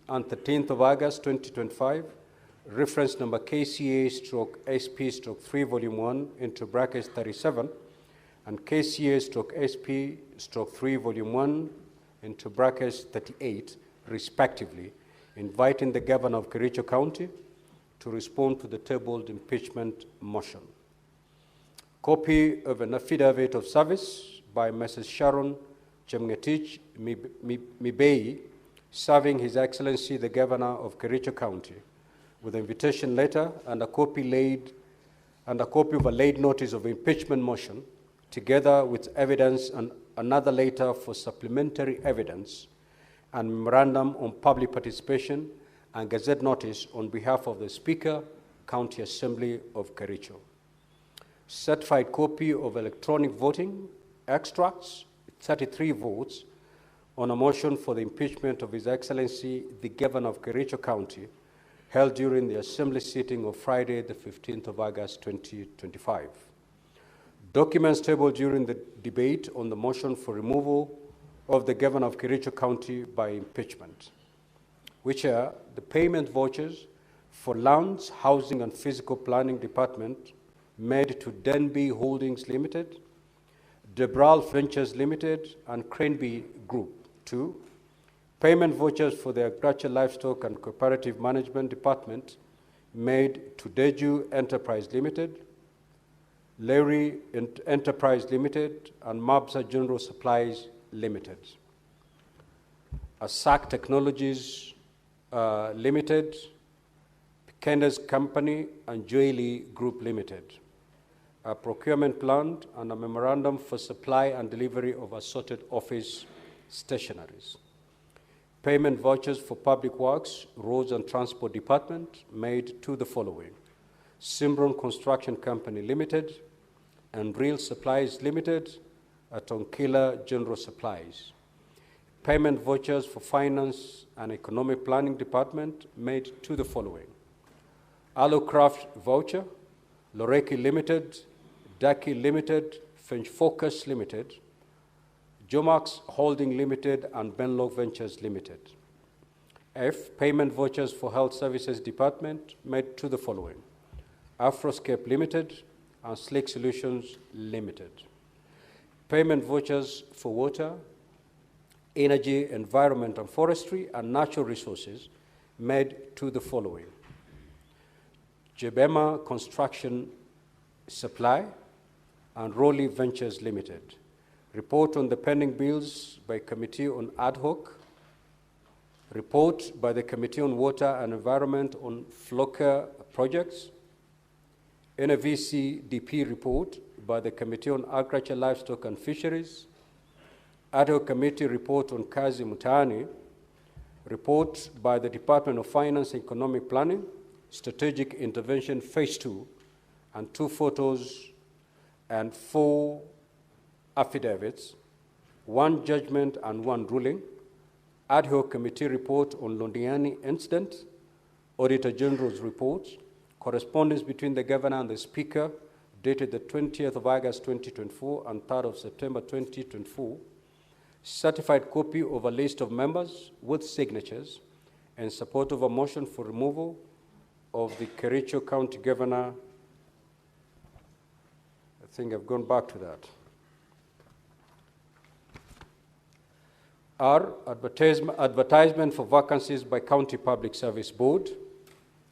and 13th of August 2025, reference number KCA/SP/3 volume 1 into brackets 37, and KCA/SP/3 volume 1 into brackets 38, respectively, inviting the governor of Kericho County to respond to the tabled impeachment motion. Copy of an affidavit of service by Mrs. Sharon Chemngetich Mibei, serving His Excellency the Governor of Kericho County, with an invitation letter and a copy of a laid notice of impeachment motion, together with evidence and another letter for supplementary evidence and memorandum on public participation and gazette notice on behalf of the Speaker, County Assembly of Kericho. Certified copy of electronic voting extracts, 33 votes, on a motion for the impeachment of His Excellency the Governor of Kericho County, held during the Assembly sitting of Friday, the 15th of August 2025. Documents tabled during the debate on the motion for removal of the Governor of Kericho County by impeachment, which are the payment vouchers for Lands, Housing and Physical Planning Department made to Denby Holdings Limited, Debral Ventures Limited, and Cranby Group. 2. Payment vouchers for the Agriculture, Livestock and Cooperative Management Department made to Deju Enterprise Limited, Larry Enterprise Limited, and Mabsa General Supplies Limited. ASAC Technologies Limited, Kenda's Company, and Joely Group Limited. A procurement plan and a memorandum for supply and delivery of assorted office stationaries. Payment vouchers for Public Works, Roads and Transport Department made to the following: Simron Construction Company Limited and Real Supplies Limited at Onkila General Supplies. Payment vouchers for Finance and Economic Planning Department made to the following: Allocraft Voucher, Loreki Limited, Daki Limited, Finch Focus Limited, Jomax Holding Limited, and Benlock Ventures Limited. F. Payment vouchers for Health Services Department made to the following: Afroscape Limited and Slick Solutions Limited. Payment vouchers for water, energy, environment and forestry and natural resources made to the following: Jebema Construction Supply and Rowley Ventures Limited. Report on the pending bills by Committee on Ad Hoc. Report by the Committee on Water and Environment on Flocker projects. NVCDP report by the Committee on Agriculture, Livestock and Fisheries. Ad Hoc Committee report on Kazi Mutahi. Report by the Department of Finance and Economic Planning, Strategic Intervention Phase 2, and 2 photos and 4 affidavits, 1 judgment and 1 ruling. Ad Hoc Committee report on Londiani incident, Auditor General's report, correspondence between the Governor and the Speaker dated the 20th of August 2024 and 3rd of September 2024, certified copy of a list of members with signatures in support of a motion for removal of the Kericho County Governor. I think I've gone back to that. R. Advertisement for vacancies by County Public Service Board,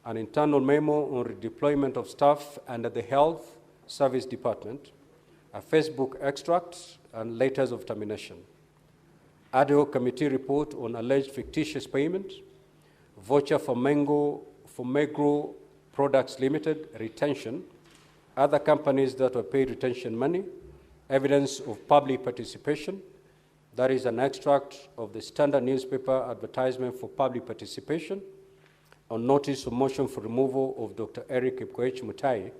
an internal memo on redeployment of staff under the Health Service Department, a Facebook extract, and letters of termination. Ad Hoc Committee report on alleged fictitious payment, voucher for Megro Products Limited retention, other companies that were paid retention money, evidence of public participation. That is an extract of the Standard newspaper advertisement for public participation on notice of motion for removal of Dr. Eric Mutai,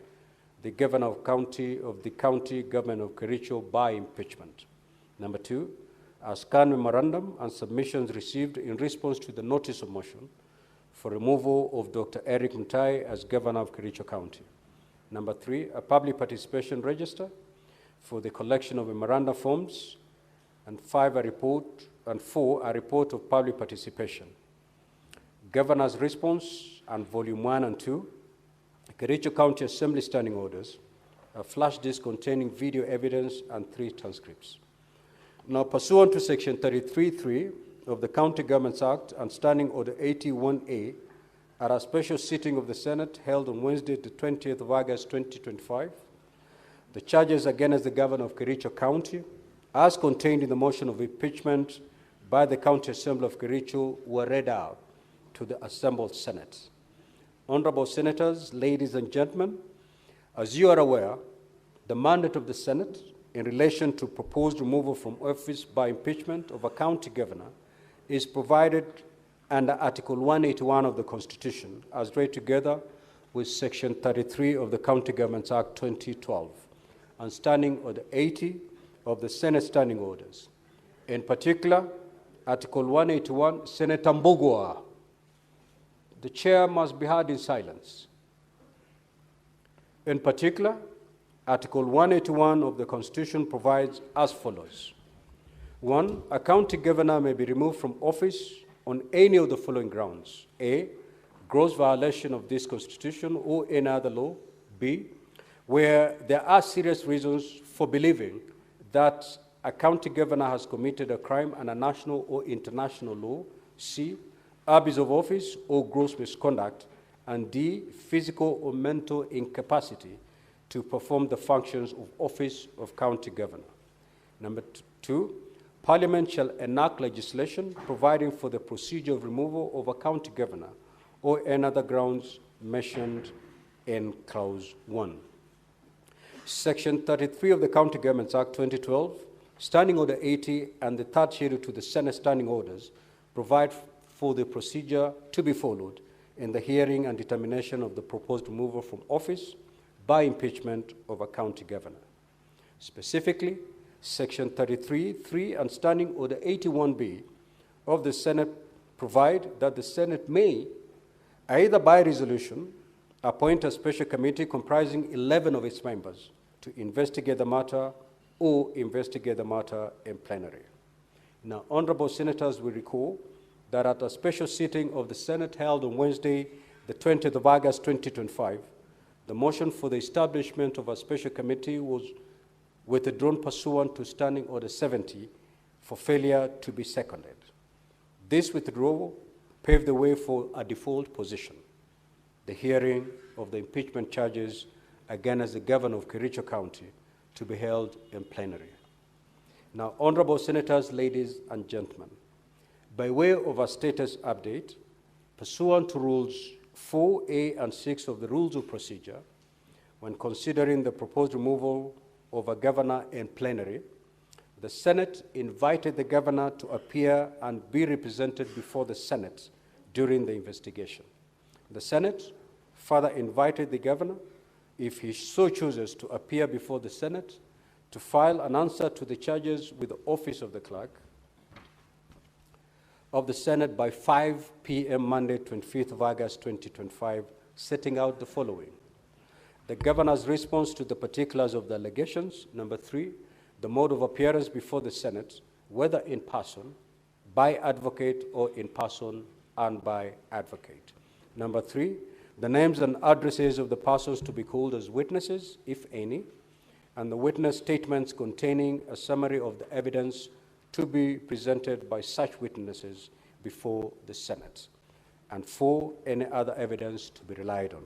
the Governor of the County Government of Kericho, by impeachment. Number 2, a scanned memorandum and submissions received in response to the notice of motion for removal of Dr. Eric Mutai as Governor of Kericho County. Number 3, a public participation register for the collection of memorandum forms, and 4, a report of public participation. Governor's Response, and Volume 1 and 2, Kericho County Assembly Standing Orders, a flash disk containing video evidence, and 3 transcripts. Now, pursuant to Section 33(3) of the County Governments Act and Standing Order 81A, at a special sitting of the Senate held on Wednesday, the 20th of August, 2025, the charges against the Governor of Kericho County, as contained in the motion of impeachment by the County Assembly of Kericho, were read out to the assembled Senate. Honorable Senators, ladies and gentlemen, as you are aware, the mandate of the Senate in relation to proposed removal from office by impeachment of a county governor is provided under Article 181 of the Constitution, as read together with Section 33 of the County Governments Act 2012, and Standing Order 80 of the Senate Standing Orders. In particular, Article 181, Senator Mbugua, the chair must be heard in silence. In particular, Article 181 of the Constitution provides as follows. 1, a county governor may be removed from office on any of the following grounds. A, gross violation of this Constitution or any other law. B, where there are serious reasons for believing that a county governor has committed a crime under national or international law. C, abuse of office or gross misconduct. And D, physical or mental incapacity to perform the functions of office of county governor. Number 2, Parliament shall enact legislation providing for the procedure of removal of a county governor or any other grounds mentioned in Clause 1. Section 33 of the County Governments Act 2012, Standing Order 80, and the third schedule to the Senate Standing Orders provide for the procedure to be followed in the hearing and determination of the proposed removal from office by impeachment of a county governor. Specifically, Section 33(3) and Standing Order 81B of the Senate provide that the Senate may, either by resolution, appoint a special committee comprising 11 of its members to investigate the matter or investigate the matter in plenary. Now, honorable senators will recall that at a special sitting of the Senate held on Wednesday, the 20th of August, 2025, the motion for the establishment of a special committee was withdrawn pursuant to Standing Order 70 for failure to be seconded. This withdrawal paved the way for a default position, the hearing of the impeachment charges against the governor of Kericho County, to be held in plenary. Now, honorable senators, ladies and gentlemen, by way of a status update, pursuant to Rules 4A and 6 of the Rules of Procedure, when considering the proposed removal of a governor in plenary, the Senate invited the governor to appear and be represented before the Senate during the investigation. The Senate further invited the governor, if he so chooses, to appear before the Senate to file an answer to the charges with the office of the clerk of the Senate by 5 p.m. Monday, 25th of August, 2025, setting out the following. The governor's response to the particulars of the allegations. Number 3, the mode of appearance before the Senate, whether in person, by advocate, or in person and by advocate. Number 3, the names and addresses of the persons to be called as witnesses, if any, and the witness statements containing a summary of the evidence to be presented by such witnesses before the Senate. And 4, any other evidence to be relied on.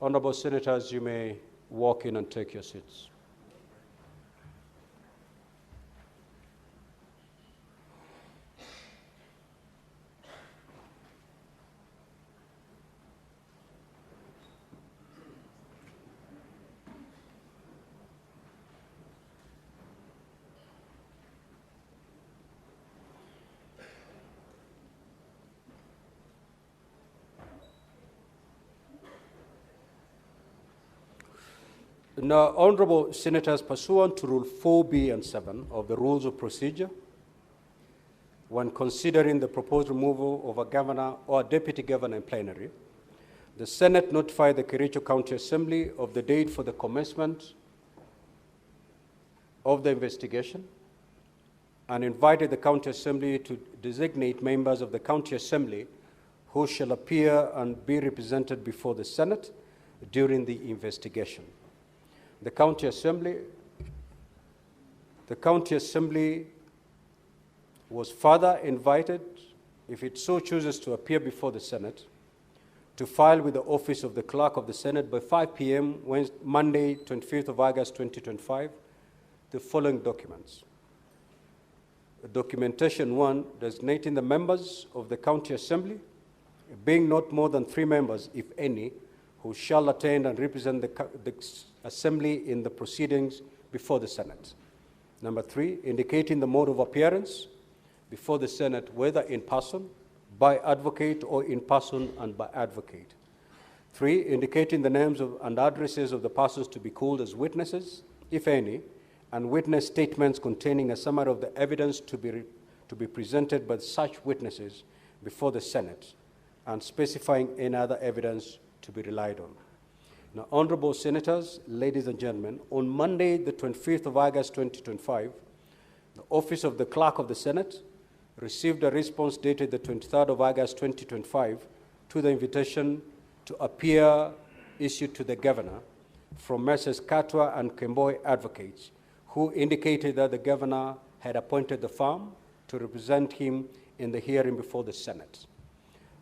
Honorable senators, you may walk in and take your seats. Now, honorable senators, pursuant to Rule 4B and 7 of the Rules of Procedure, when considering the proposed removal of a governor or a deputy governor in plenary, the Senate notified the Kericho County Assembly of the date for the commencement of the investigation and invited the County Assembly to designate members of the County Assembly who shall appear and be represented before the Senate during the investigation. The County Assembly was further invited, if it so chooses to appear before the Senate, to file with the Office of the Clerk of the Senate by 5 p.m. Monday, 25th of August, 2025, the following documents. Documentation 1, designating the members of the County Assembly, being not more than 3 members, if any, who shall attend and represent the Assembly in the proceedings before the Senate. Number 3, indicating the mode of appearance before the Senate, whether in person, by advocate, or in person and by advocate. 3, indicating the names and addresses of the persons to be called as witnesses, if any, and witness statements containing a summary of the evidence to be presented by such witnesses before the Senate, and specifying any other evidence to be relied on. Now, honorable senators, ladies and gentlemen, on Monday, the 25th of August, 2025, the Office of the Clerk of the Senate received a response dated the 23rd of August, 2025, to the invitation to appear issued to the Governor from Messrs. Katwa and Kemboi advocates, who indicated that the Governor had appointed the firm to represent him in the hearing before the Senate.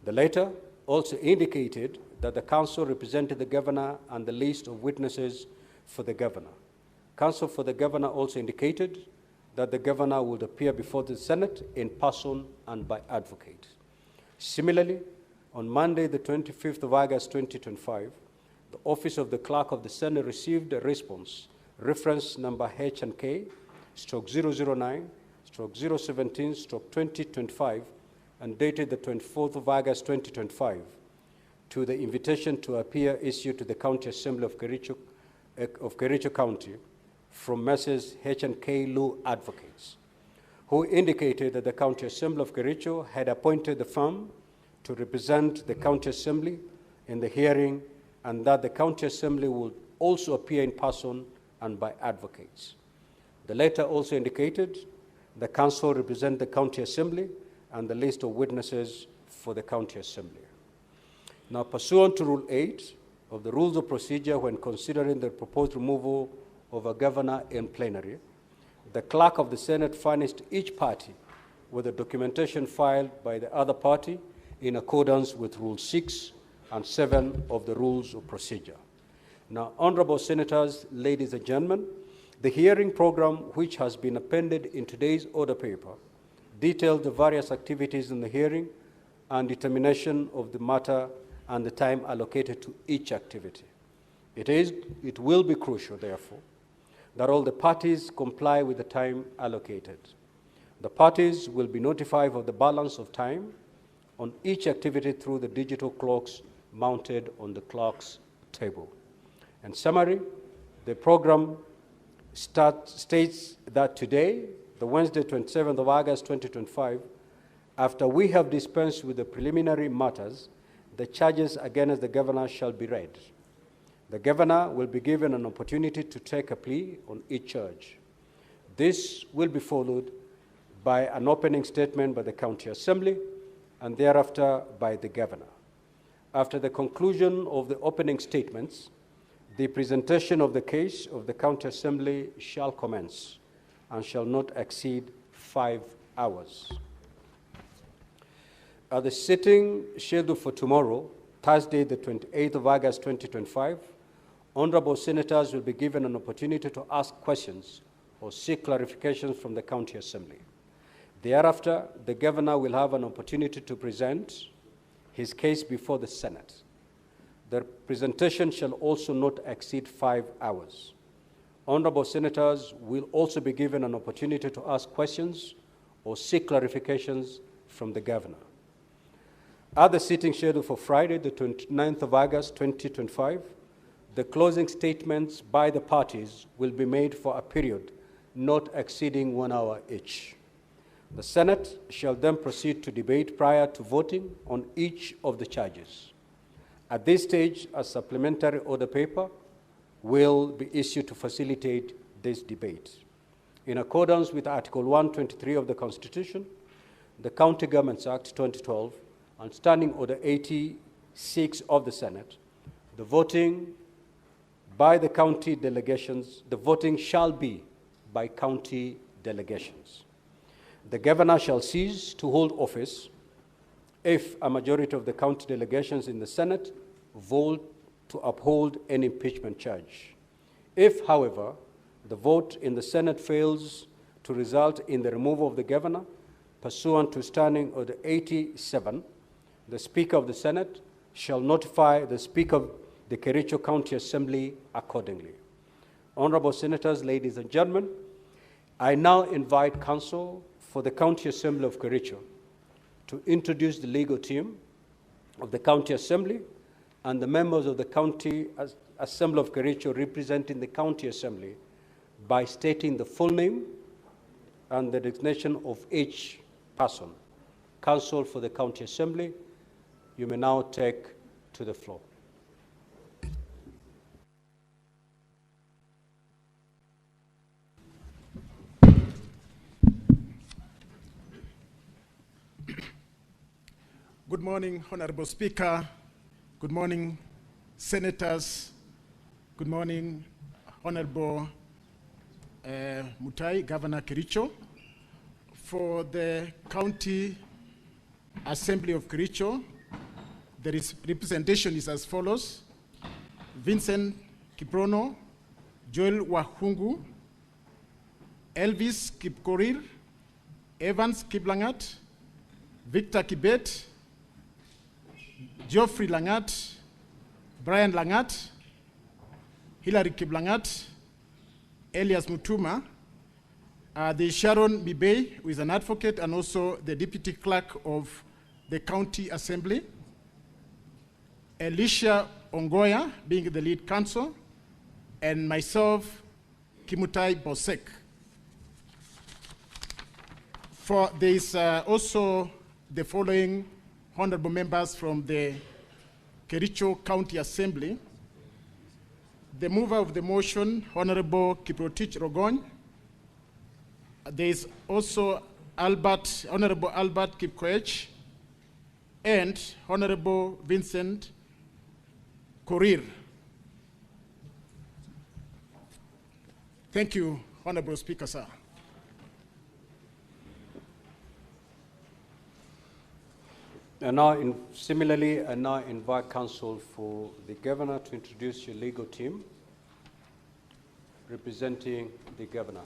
The letter also indicated that the Council represented the Governor and the list of witnesses for the Governor. Counsel for the Governor also indicated that the Governor would appear before the Senate in person and by advocate. Similarly, on Monday, the 25th of August, 2025, the Office of the Clerk of the Senate received a response, reference number H&K, /009, /017, /2025, and dated the 24th of August, 2025, to the invitation to appear issued to the County Assembly of Kericho County from Messrs. H&K Law Advocates, who indicated that the County Assembly of Kericho had appointed the firm to represent the County Assembly in the hearing, and that the County Assembly would also appear in person and by advocates. The letter also indicated the Council represent the County Assembly and the list of witnesses for the County Assembly. Now, pursuant to Rule 8 of the Rules of Procedure, when considering the proposed removal of a governor in plenary, the Clerk of the Senate furnished each party with the documentation filed by the other party in accordance with Rule 6 and 7 of the Rules of Procedure. Now, honorable senators, ladies and gentlemen, the hearing program, which has been appended in today's order paper, details the various activities in the hearing and determination of the matter and the time allocated to each activity. It will be crucial, therefore, that all the parties comply with the time allocated. The parties will be notified of the balance of time on each activity through the digital clocks mounted on the clerk's table. In summary, the program states that today, the Wednesday, 27th of August, 2025, after we have dispensed with the preliminary matters, the charges against the governor shall be read. The governor will be given an opportunity to take a plea on each charge. This will be followed by an opening statement by the County Assembly and thereafter by the governor. After the conclusion of the opening statements, the presentation of the case of the County Assembly shall commence and shall not exceed 5 hours. At the sitting scheduled for tomorrow, Thursday, the 28th of August, 2025, honorable senators will be given an opportunity to ask questions or seek clarifications from the County Assembly. Thereafter, the governor will have an opportunity to present his case before the Senate. The presentation shall also not exceed 5 hours. Honorable senators will also be given an opportunity to ask questions or seek clarifications from the governor. At the sitting scheduled for Friday, the 29th of August, 2025, the closing statements by the parties will be made for a period not exceeding 1 hour each. The Senate shall then proceed to debate prior to voting on each of the charges. At this stage, a supplementary order paper will be issued to facilitate this debate. In accordance with Article 123 of the Constitution, the County Governments Act 2012, and Standing Order 86 of the Senate, the voting by the county delegations, the voting shall be by county delegations. The governor shall cease to hold office if a majority of the county delegations in the Senate vote to uphold an impeachment charge. If, however, the vote in the Senate fails to result in the removal of the governor, pursuant to Standing Order 87, the Speaker of the Senate shall notify the Speaker of the Kericho County Assembly accordingly. Honorable Senators, ladies and gentlemen, I now invite counsel for the County Assembly of Kericho to introduce the legal team of the County Assembly and the members of the County Assembly of Kericho representing the County Assembly by stating the full name and the designation of each person. Counsel for the County Assembly, you may now take to the floor. Good morning, Honorable Speaker. Good morning, Senators. Good morning, Honorable Mutai, Governor Kericho. For the County Assembly of Kericho, the representation is as follows: Vincent Kiprono, Joel Wahungu, Elvis Kipkorir, Evans Kiblangat, Victor Kibet, Geoffrey Langat, Brian Langat, Hilary Kiblangat, Elias Mutuma, the Sharon Mibey, who is an advocate and also the Deputy Clerk of the County Assembly, Elisha Ongoya, being the lead counsel, and myself, Kimutai Bosek. There is also the following honorable members from the Kericho County Assembly. The mover of the motion, Honorable Kiprotich Rogony. There is also Honorable Albert Kipkoech and Honorable Vincent Korir. Thank you, Honorable Speaker, sir. And now, similarly, I now invite counsel for the governor to introduce your legal team representing the governor.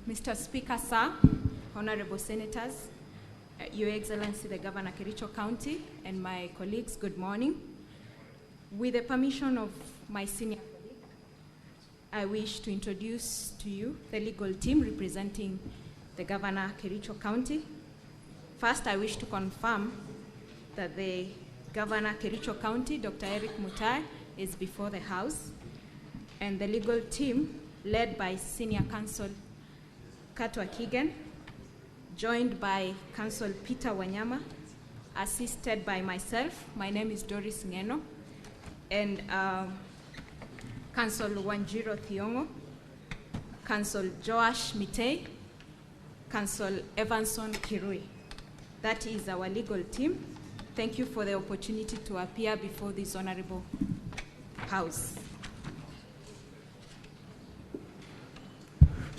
Mr. Speaker, sir, honorable senators, Your Excellency the Governor Kericho County, and my colleagues, good morning. With the permission of my senior colleague, I wish to introduce to you the legal team representing the Governor Kericho County. First, I wish to confirm that the Governor Kericho County, Dr. Mutai, is before the House, and the legal team led by Senior Counsel Katwa Kigen, joined by Counsel Peter Wanyama, assisted by myself. My name is Doris Ngeno, and Counsel Wanjiro Thiongo, Counsel Joash Mitei, Counsel Evanson Kirui. That is our legal team. Thank you for the opportunity to appear before this honorable House.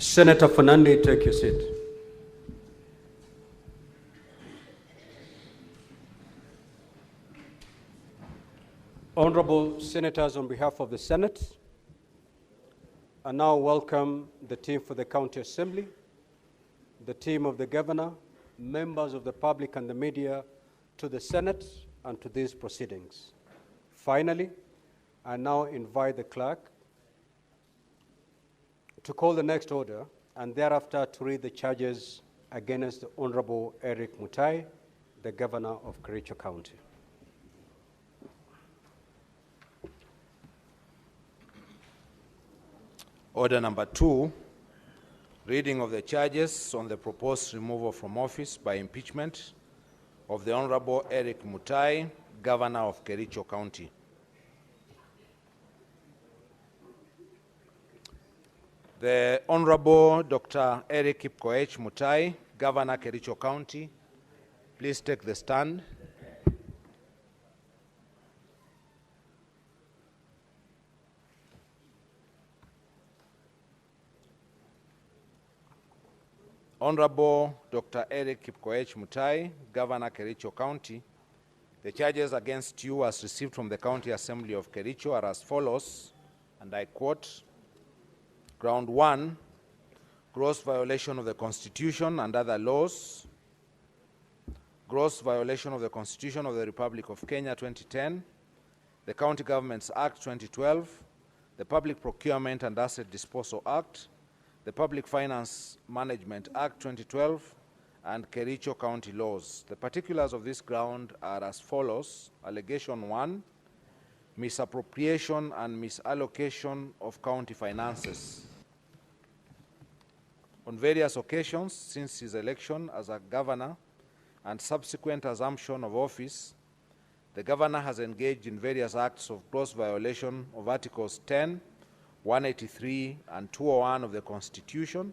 Senator Fernandez, take your seat. Honorable Senators, on behalf of the Senate, I now welcome the team for the County Assembly, the team of the Governor, members of the public and the media to the Senate and to these proceedings. Finally, I now invite the clerk to call the next order and thereafter to read the charges against the Honorable Eric Mutai, the Governor of Kericho County. Order number 2, reading of the charges on the proposed removal from office by impeachment of the Honorable Eric Mutai, Governor of Kericho County. The Honorable Dr. Eric Mutai, Governor Kericho County, please take the stand. Honorable Dr. Eric Mutai, Governor Kericho County, the charges against you as received from the County Assembly of Kericho are as follows, and I quote: Ground 1, gross violation of the Constitution and other laws, gross violation of the Constitution of the Republic of Kenya 2010, the County Governments Act 2012, the Public Procurement and Asset Disposal Act, the Public Finance Management Act 2012, and Kericho County laws. The particulars of this ground are as follows. Allegation 1, misappropriation and misallocation of county finances. On various occasions since his election as a governor and subsequent assumption of office, the governor has engaged in various acts of gross violation of Articles 10, 183 and 201 of the Constitution,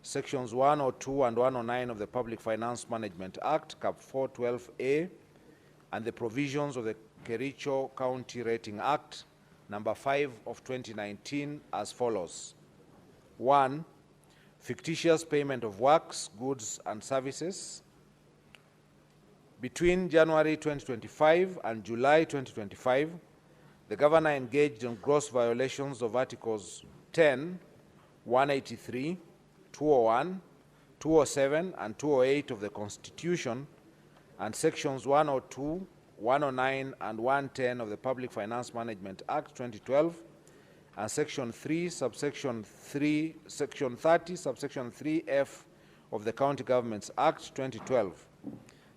Sections 102 and 109 of the Public Finance Management Act, Cap 412A, and the provisions of the Kericho County Rating Act, number 5 of 2019, as follows. 1, fictitious payment of works, goods, and services. Between January 2025 and July 2025, the governor engaged in gross violations of Articles 10, 183, 201, 207, and 208 of the Constitution, and Sections 102, 109, and 110 of the Public Finance Management Act 2012, and Section 3, Subsection 3, Section 30, Subsection 3F of the County Governments Act 2012.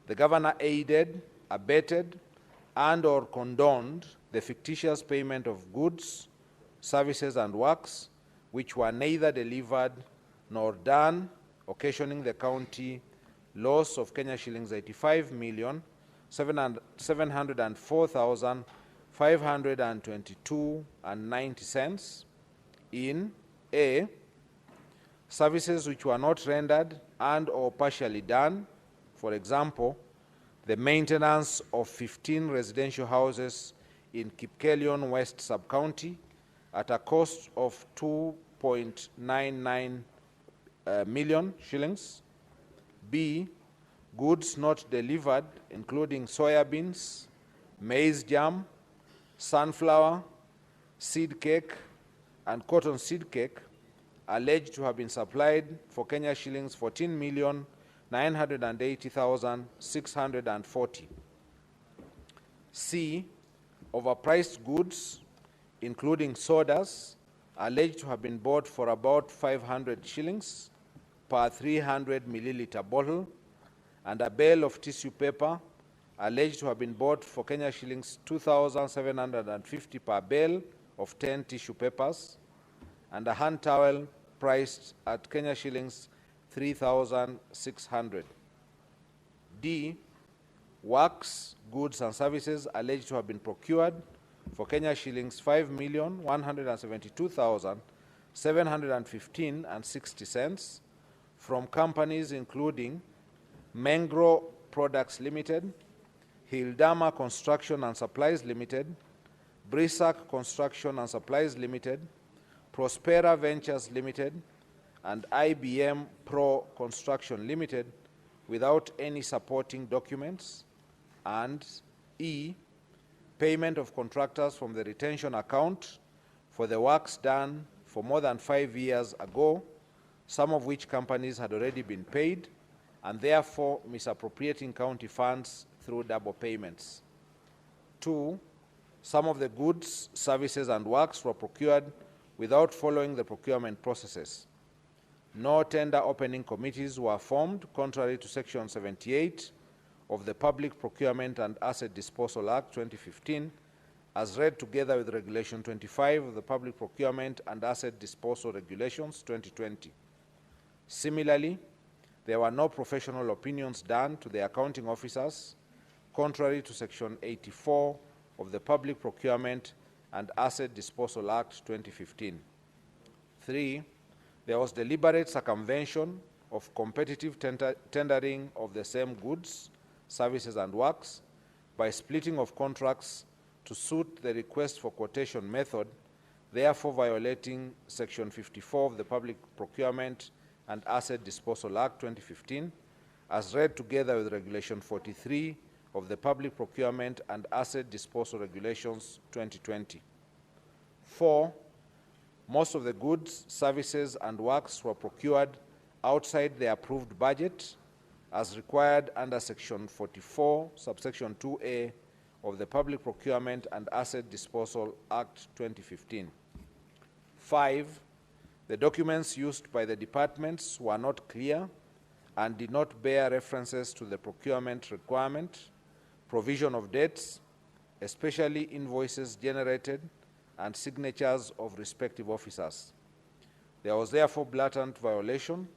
The governor aided, abetted, and/or condoned the fictitious payment of goods, services, and works which were neither delivered nor done, occasioning the county loss of Kenya shillings 85,704,522.90 in A, services which were not rendered and/or partially done, for example, the maintenance of 15 residential houses in Kipkelion West Sub-County at a cost of 2.99 million shillings. B, goods not delivered, including soybeans, maize jam, sunflower, seed cake, and cotton seed cake, alleged to have been supplied for Kenya shillings 14,980,640. C, overpriced goods, including sodas, alleged to have been bought for about 500 shillings per 300 milliliter bottle, and a bale of tissue paper, alleged to have been bought for Kenya shillings 2,750 per bale of 10 tissue papers, and a hand towel priced at Kenya shillings 3,600. D, works, goods, and services alleged to have been procured for Kenya shillings 5,172,715.60 from companies including Mengro Products Limited, Hildama Construction and Supplies Limited, Brisac Construction and Supplies Limited, Prospera Ventures Limited, and IBM Pro Construction Limited, without any supporting documents. And E, payment of contractors from the retention account for the works done for more than 5 years ago, some of which companies had already been paid, and therefore misappropriating county funds through double payments. 2, some of the goods, services, and works were procured without following the procurement processes. No tender opening committees were formed, contrary to Section 78 of the Public Procurement and Asset Disposal Act 2015, as read together with Regulation 25 of the Public Procurement and Asset Disposal Regulations 2020. Similarly, there were no professional opinions done to the accounting officers, contrary to Section 84 of the Public Procurement and Asset Disposal Act 2015. 3. There was deliberate circumvention of competitive tendering of the same goods, services, and works by splitting of contracts to suit the request for quotation method, therefore violating Section 54 of the Public Procurement and Asset Disposal Act 2015, as read together with Regulation 43 of the Public Procurement and Asset Disposal Regulations 2020. 4. Most of the goods, services, and works were procured outside the approved budget as required under Section 44, subsection 2A of the Public Procurement and Asset Disposal Act 2015. 5. The documents used by the departments were not clear and did not bear references to the procurement requirement, provision of dates, especially invoices generated, and signatures of respective officers. There was therefore blatant violation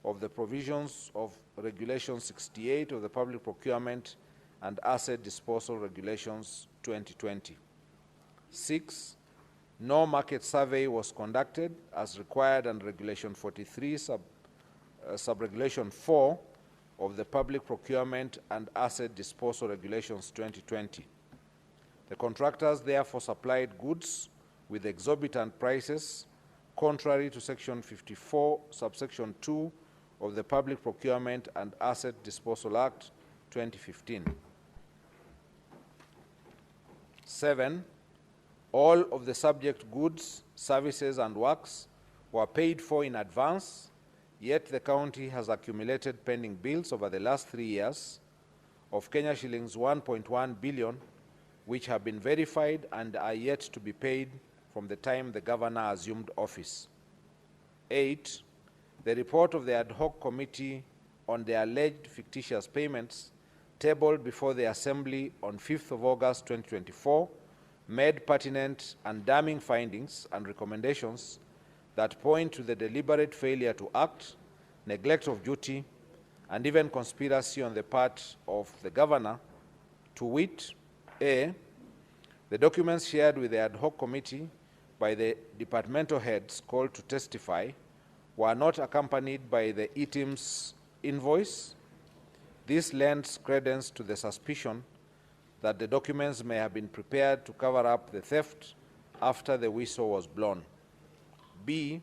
of the provisions of Regulation 68 of the Public Procurement and Asset Disposal Regulations 2020. 6. No market survey was conducted as required under Regulation 43, Sub-Regulation 4 of the Public Procurement and Asset Disposal Regulations 2020. The contractors therefore supplied goods with exorbitant prices, contrary to Section 54, subsection 2 of the Public Procurement and Asset Disposal Act 2015. 7. All of the subject goods, services, and works were paid for in advance, yet the county has accumulated pending bills over the last 3 years of Kenya shillings 1.1 billion, which have been verified and are yet to be paid from the time the governor assumed office. 8. The report of the ad hoc committee on the alleged fictitious payments tabled before the Assembly on 5th of August 2024 made pertinent and damning findings and recommendations that point to the deliberate failure to act, neglect of duty, and even conspiracy on the part of the governor, to wit, A. The documents shared with the ad hoc committee by the departmental heads called to testify were not accompanied by the e-team's invoice. This lends credence to the suspicion that the documents may have been prepared to cover up the theft after the whistle was blown. B.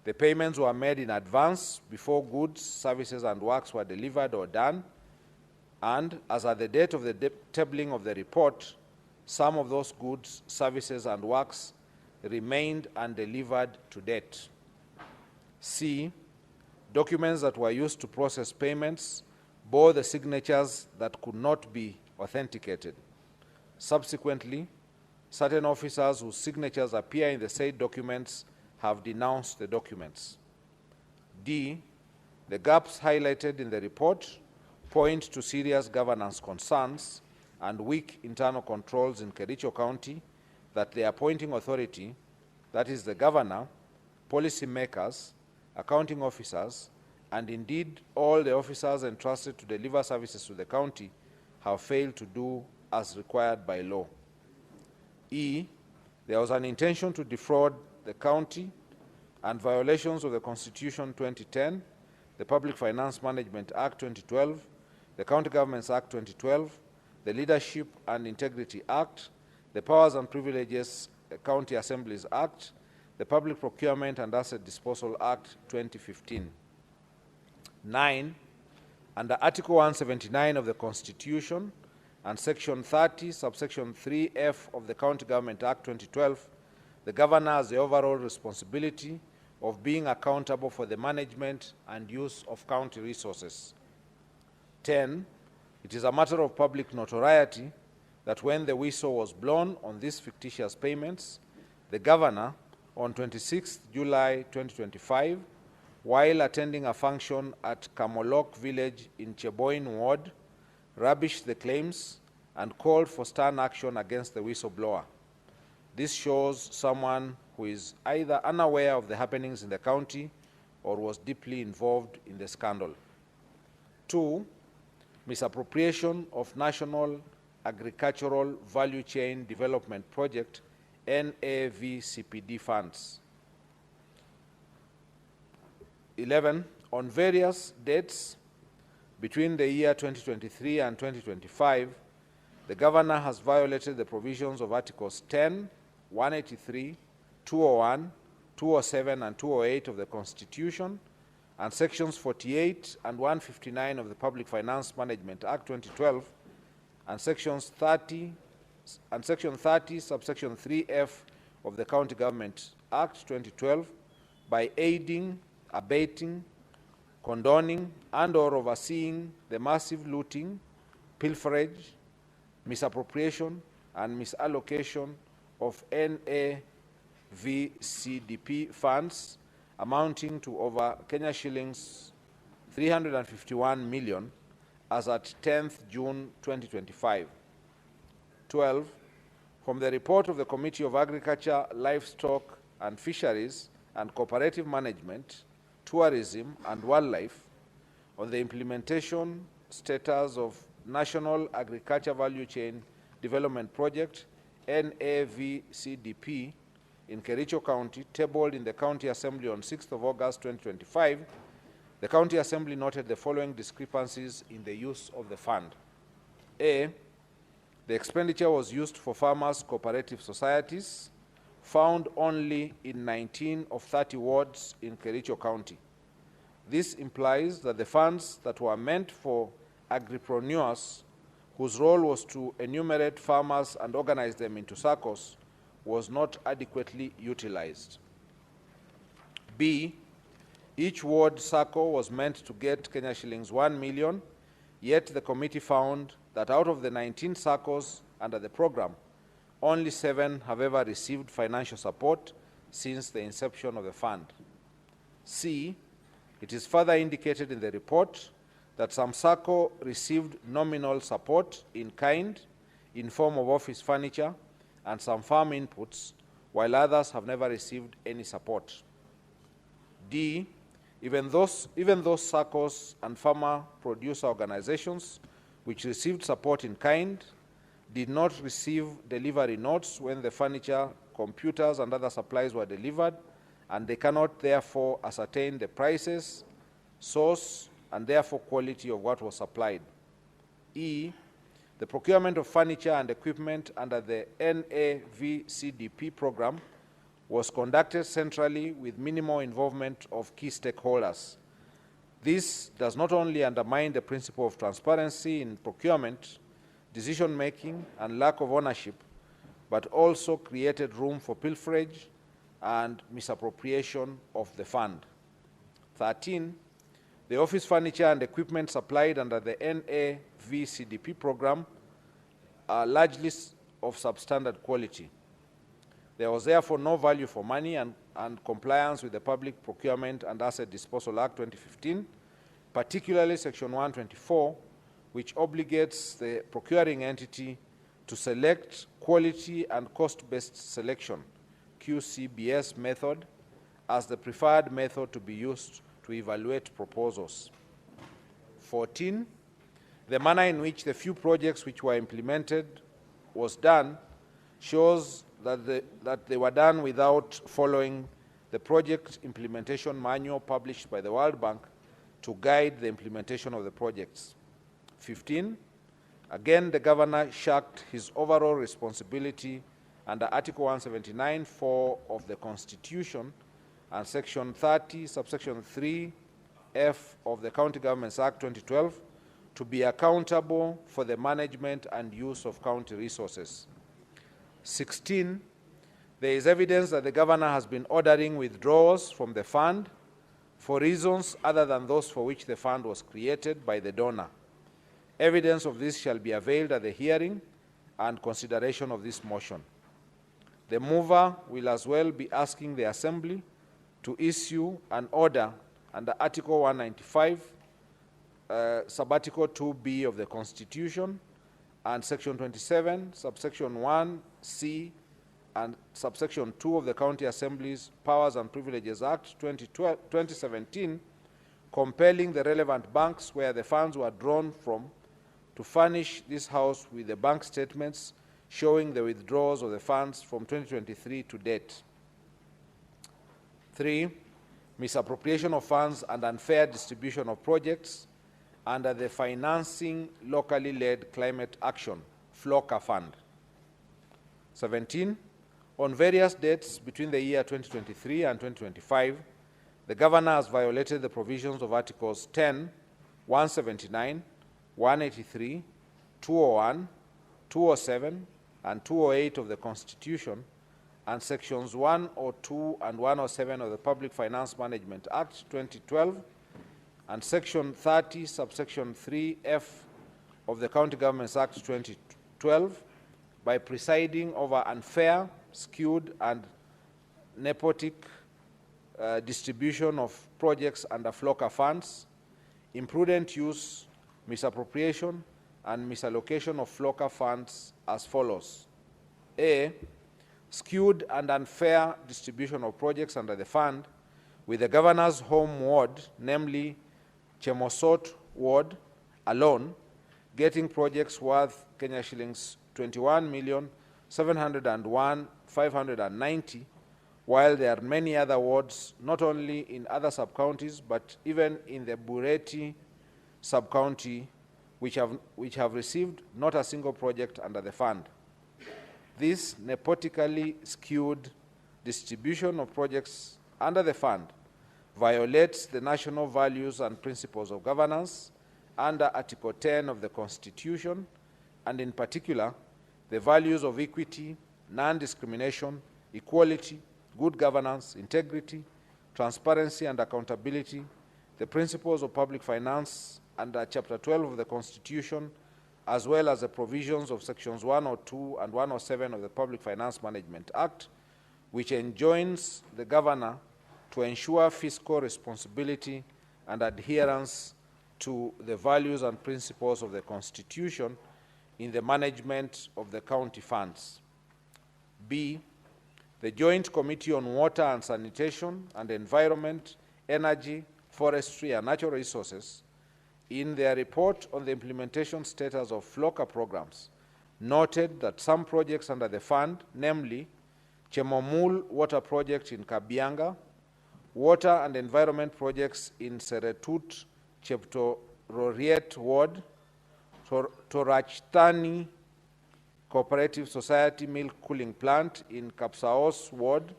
The payments were made in advance before goods, services, and works were delivered or done, and as at the date of the tabling of the report, some of those goods, services, and works remained undelivered to date. C. Documents that were used to process payments bore the signatures that could not be authenticated. Subsequently, certain officers whose signatures appear in the said documents have denounced the documents. D. The gaps highlighted in the report point to serious governance concerns and weak internal controls in Kericho County that the appointing authority, that is the governor, policy makers, accounting officers, and indeed all the officers entrusted to deliver services to the county have failed to do as required by law. E. There was an intention to defraud the county and violations of the Constitution 2010, the Public Finance Management Act 2012, the County Governments Act 2012, the Leadership and Integrity Act, the Powers and Privileges County Assemblies Act, the Public Procurement and Asset Disposal Act 2015. 9. Under Article 179 of the Constitution and Section 30, subsection 3F of the County Government Act 2012, the governor has the overall responsibility of being accountable for the management and use of county resources. 10. It is a matter of public notoriety that when the whistle was blown on these fictitious payments, the governor, on 26 July 2025, while attending a function at Kamolok village in Cheboin ward, rubbished the claims and called for stern action against the whistleblower. This shows someone who is either unaware of the happenings in the county or was deeply involved in the scandal. 2, misappropriation of National Agricultural Value Chain Development Project, NAVCPD funds. 11, on various dates between the year 2023 and 2025, the governor has violated the provisions of Articles 10, 183, 201, 207, and 208 of the Constitution, and Sections 48 and 159 of the Public Finance Management Act 2012, and Section 30, subsection 3F of the County Government Act 2012, by aiding, abating, condoning, and/or overseeing the massive looting, pilferage, misappropriation, and misallocation of NAVCDP funds amounting to over Kenya shillings 351 million as at 10th June 2025. 12, from the report of the Committee of Agriculture, Livestock and Fisheries and Cooperative Management, Tourism and Wildlife on the implementation status of National Agriculture Value Chain Development Project, NAVCDP, in Kericho County, tabled in the County Assembly on 6th of August 2025, the County Assembly noted the following discrepancies in the use of the fund. A, the expenditure was used for farmers' cooperative societies, found only in 19 of 30 wards in Kericho County. This implies that the funds that were meant for agripreneurs, whose role was to enumerate farmers and organize them into SACCOs, was not adequately utilized. B, each ward SACCO was meant to get Kenya shillings 1 million, yet the committee found that out of the 19 SACCOs under the program, only 7 have ever received financial support since the inception of the fund. C, it is further indicated in the report that some SACCO received nominal support in kind in form of office furniture and some farm inputs, while others have never received any support. D, even those SACCOs and farmer producer organizations which received support in kind did not receive delivery notes when the furniture, computers, and other supplies were delivered, and they cannot therefore ascertain the prices, source, and therefore quality of what was supplied. E, the procurement of furniture and equipment under the NAVCDP program was conducted centrally with minimal involvement of key stakeholders. This does not only undermine the principle of transparency in procurement, decision-making, and lack of ownership, but also created room for pilferage and misappropriation of the fund. 13, the office furniture and equipment supplied under the NAVCDP program are largely of substandard quality. There was therefore no value for money and compliance with the Public Procurement and Asset Disposal Act 2015, particularly Section 124, which obligates the procuring entity to select quality and cost-based selection, QCBS method, as the preferred method to be used to evaluate proposals. 14, the manner in which the few projects which were implemented was done shows that they were done without following the project implementation manual published by the World Bank to guide the implementation of the projects. 15, again, the governor shirked his overall responsibility under Article 179(4) of the Constitution and Section 30, subsection 3F of the County Governments Act 2012 to be accountable for the management and use of county resources. 16, there is evidence that the governor has been ordering withdrawals from the fund for reasons other than those for which the fund was created by the donor. Evidence of this shall be availed at the hearing and consideration of this motion. The mover will as well be asking the Assembly to issue an order under Article 195, Subarticle 2B of the Constitution, and Section 27, subsection 1C, and subsection 2 of the County Assembly's Powers and Privileges Act 2017, compelling the relevant banks where the funds were drawn from to furnish this House with the bank statements showing the withdrawals of the funds from 2023 to date. 3, misappropriation of funds and unfair distribution of projects under the Financing Locally Led Climate Action, FLOCA Fund. 17, on various dates between the year 2023 and 2025, the Governor has violated the provisions of Articles 10, 179, 183, 201, 207, and 208 of the Constitution, and Sections 102 and 107 of the Public Finance Management Act 2012, and Section 30, subsection 3F of the County Governments Act 2012, by presiding over unfair, skewed, and nepotic distribution of projects under FLOCA funds, imprudent use, misappropriation, and misallocation of FLOCA funds as follows. A, skewed and unfair distribution of projects under the fund with the Governor's home ward, namely Chemosot ward, alone, getting projects worth Kenya shillings 21,701,590, while there are many other wards, not only in other sub-counties, but even in the Bureti sub-county, which have received not a single project under the fund. This nepotically skewed distribution of projects under the fund violates the national values and principles of governance under Article 10 of the Constitution, and in particular, the values of equity, non-discrimination, equality, good governance, integrity, transparency, and accountability, the principles of public finance under Chapter 12 of the Constitution, as well as the provisions of Sections 102 and 107 of the Public Finance Management Act, which enjoins the Governor to ensure fiscal responsibility and adherence to the values and principles of the Constitution in the management of the county funds. B, the Joint Committee on Water and Sanitation and Environment, Energy, Forestry, and Natural Resources, in their report on the implementation status of FLOCA programs, noted that some projects under the fund, namely Chemomul Water Project in Kabianga, water and environment projects in Seretut, Cheptororiet Ward, Torachtani Cooperative Society Milk Cooling Plant in Kapsaos Ward,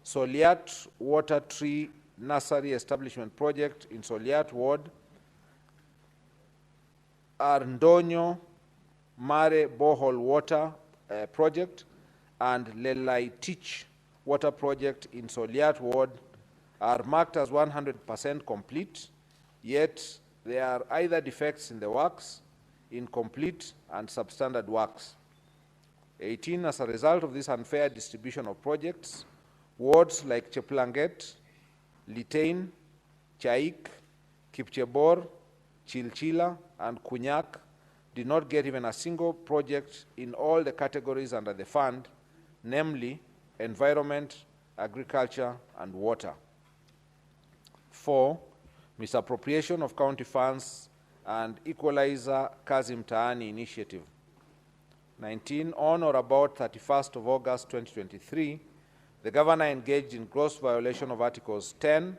Soliat Water Tree Nursery Establishment Project in Soliat Ward, Arndonyo Mare Borehole Water Project, and Lelaitich Water Project in Soliat Ward are marked as 100% complete, yet there are either defects in the works, incomplete, and substandard works. 18, as a result of this unfair distribution of projects, wards like Cheplanget, Litain, Chaik, Kipchebor, Chilchila, and Kunyak did not get even a single project in all the categories under the fund, namely environment, agriculture, and water. 4, misappropriation of county funds and equalizer Kazi Mtaani initiative. 19, on or about 31st of August 2023, the Governor engaged in gross violation of Articles 10,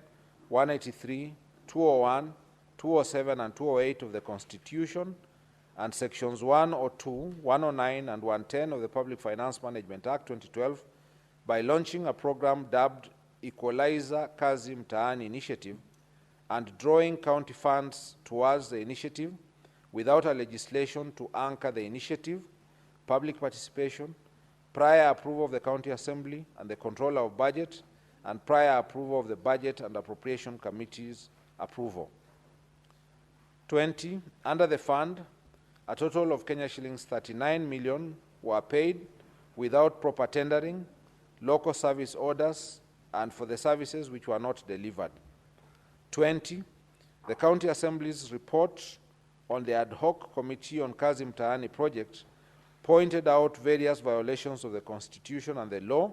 183, 201, 207, and 208 of the Constitution, and Sections 102, 109, and 110 of the Public Finance Management Act 2012 by launching a program dubbed Equalizer Kazi Mtaani Initiative and drawing county funds towards the initiative without a legislation to anchor the initiative, public participation, prior approval of the County Assembly and the Controller of Budget, and prior approval of the Budget and Appropriation Committee's approval. 20, under the fund, a total of Kenya shillings 39 million were paid without proper tendering, local service orders, and for the services which were not delivered. 20, the County Assembly's report on the ad hoc committee on Kazi Mtaani project pointed out various violations of the Constitution and the law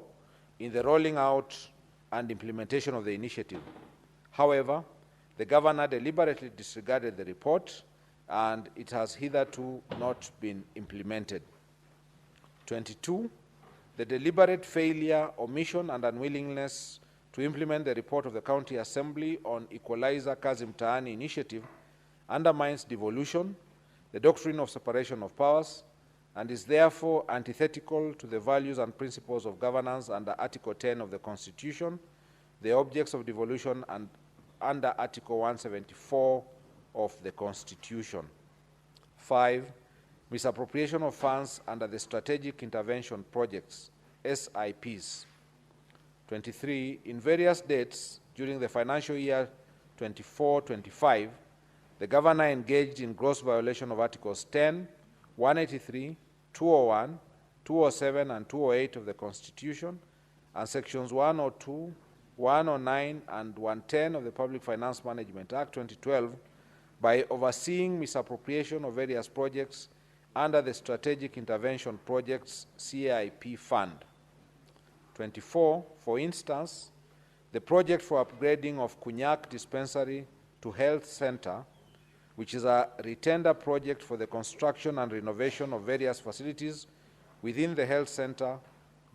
in the rolling out and implementation of the initiative. However, the governor deliberately disregarded the report, and it has hitherto not been implemented. 22, the deliberate failure, omission, and unwillingness to implement the report of the County Assembly on Equalizer Kazi Mtaani initiative undermines devolution, the doctrine of separation of powers, and is therefore antithetical to the values and principles of governance under Article 10 of the Constitution, the objects of devolution, and under Article 174 of the Constitution. 5, misappropriation of funds under the Strategic Intervention Projects, SIPs. 23, in various dates during the financial year 24-25, the governor engaged in gross violation of Articles 10, 183, 201, 207, and 208 of the Constitution, and Sections 102, 109, and 110 of the Public Finance Management Act 2012 by overseeing misappropriation of various projects under the Strategic Intervention Projects CIP Fund. 24, for instance, the project for upgrading of Kunyak Dispensary to Health Center, which is a retender project for the construction and renovation of various facilities within the health center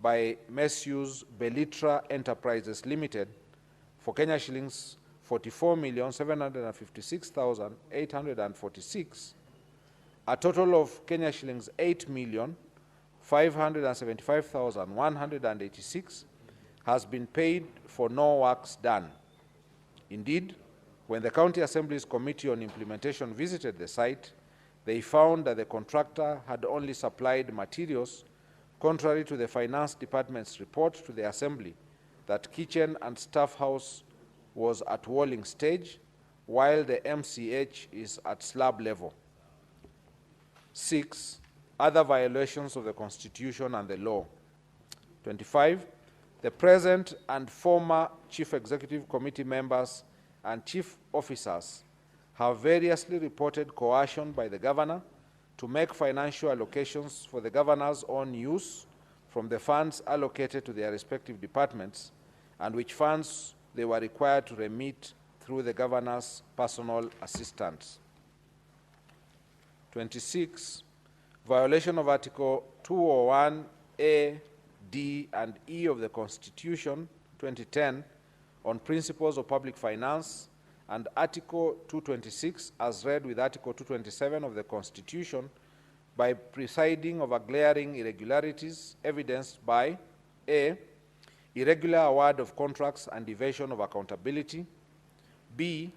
by Messrs. Belitra Enterprises Limited for Kenya shillings 44,756,846, a total of Kenya shillings 8,575,186 has been paid for no works done. Indeed, when the County Assembly's Committee on Implementation visited the site, they found that the contractor had only supplied materials, contrary to the Finance Department's report to the Assembly that kitchen and staff house was at walling stage, while the MCH is at slab level. 6, other violations of the Constitution and the law. 25, the present and former Chief Executive Committee members and chief officers have variously reported coercion by the governor to make financial allocations for the governor's own use from the funds allocated to their respective departments, and which funds they were required to remit through the governor's personal assistants. 26, violation of Article 201A, D, and E of the Constitution 2010 on principles of public finance, and Article 226 as read with Article 227 of the Constitution by presiding over glaring irregularities evidenced by A, irregular award of contracts and evasion of accountability, B,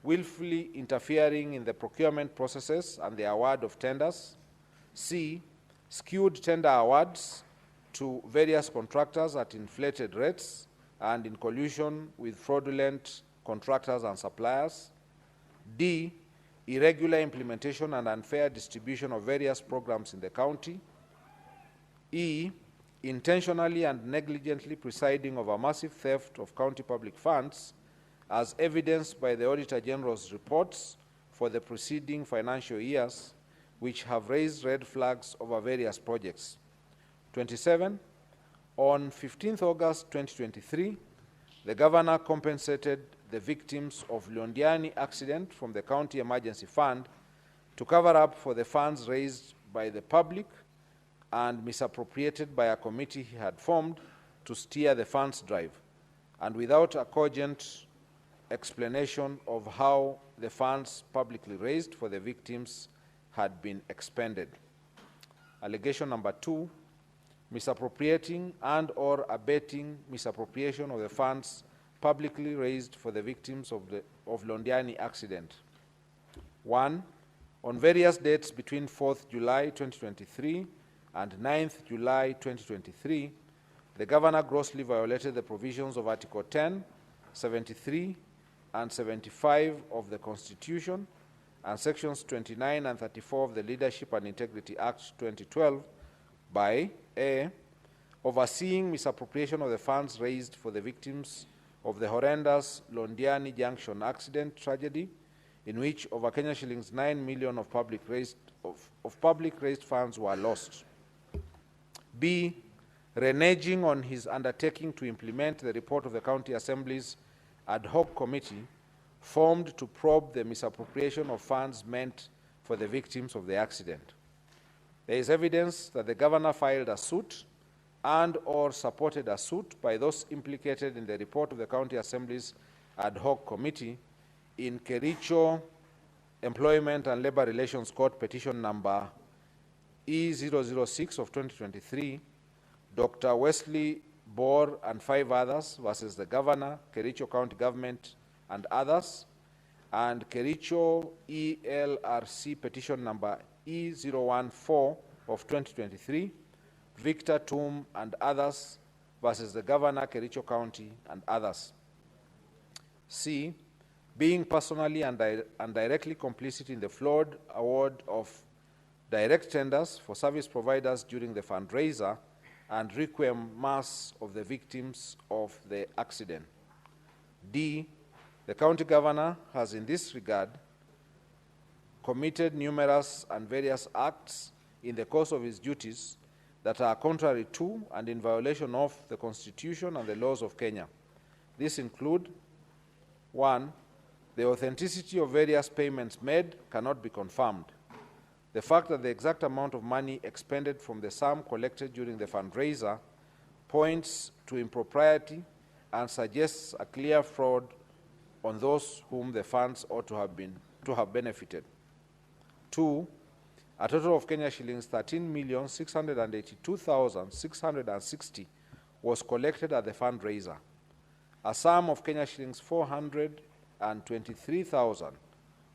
willfully interfering in the procurement processes and the award of tenders, C, skewed tender awards to various contractors at inflated rates and in collusion with fraudulent contractors and suppliers, D, irregular implementation and unfair distribution of various programs in the county, E, intentionally and negligently presiding over massive theft of county public funds, as evidenced by the Auditor General's reports for the preceding financial years, which have raised red flags over various projects. 27, on 15th August 2023, the governor compensated the victims of Londiani accident from the County Emergency Fund to cover up for the funds raised by the public and misappropriated by a committee he had formed to steer the funds drive, and without a cogent explanation of how the funds publicly raised for the victims had been expended. Allegation number 2, misappropriating and or abetting misappropriation of the funds publicly raised for the victims of Londiani accident. 1, on various dates between 4th July 2023 and 9th July 2023, the governor grossly violated the provisions of Article 10, 73, and 75 of the Constitution and Sections 29 and 34 of the Leadership and Integrity Act 2012 by A, overseeing misappropriation of the funds raised for the victims of the horrendous Londiani Junction accident tragedy in which over Kenya shillings 9 million of public raised funds were lost. B, reneging on his undertaking to implement the report of the County Assembly's ad hoc committee formed to probe the misappropriation of funds meant for the victims of the accident. There is evidence that the governor filed a suit and/or supported a suit by those implicated in the report of the County Assembly's ad hoc committee in Kericho Employment and Labor Relations Court petition number E006 of 2023, Dr. Wesley Bor and 5 others versus the governor, Kericho County Government and others, and Kericho ELRC petition number E014 of 2023, Victor Tum and others versus the governor, Kericho County and others. C, being personally and directly complicit in the flawed award of direct tenders for service providers during the fundraiser and requiem mass of the victims of the accident. D, the county governor has in this regard committed numerous and various acts in the course of his duties that are contrary to and in violation of the Constitution and the laws of Kenya. These include: 1, the authenticity of various payments made cannot be confirmed. The fact that the exact amount of money expended from the sum collected during the fundraiser points to impropriety and suggests a clear fraud on those whom the funds ought to have benefited. 2, a total of Kenya shillings 13,682,660 was collected at the fundraiser. A sum of Kenya shillings 423,000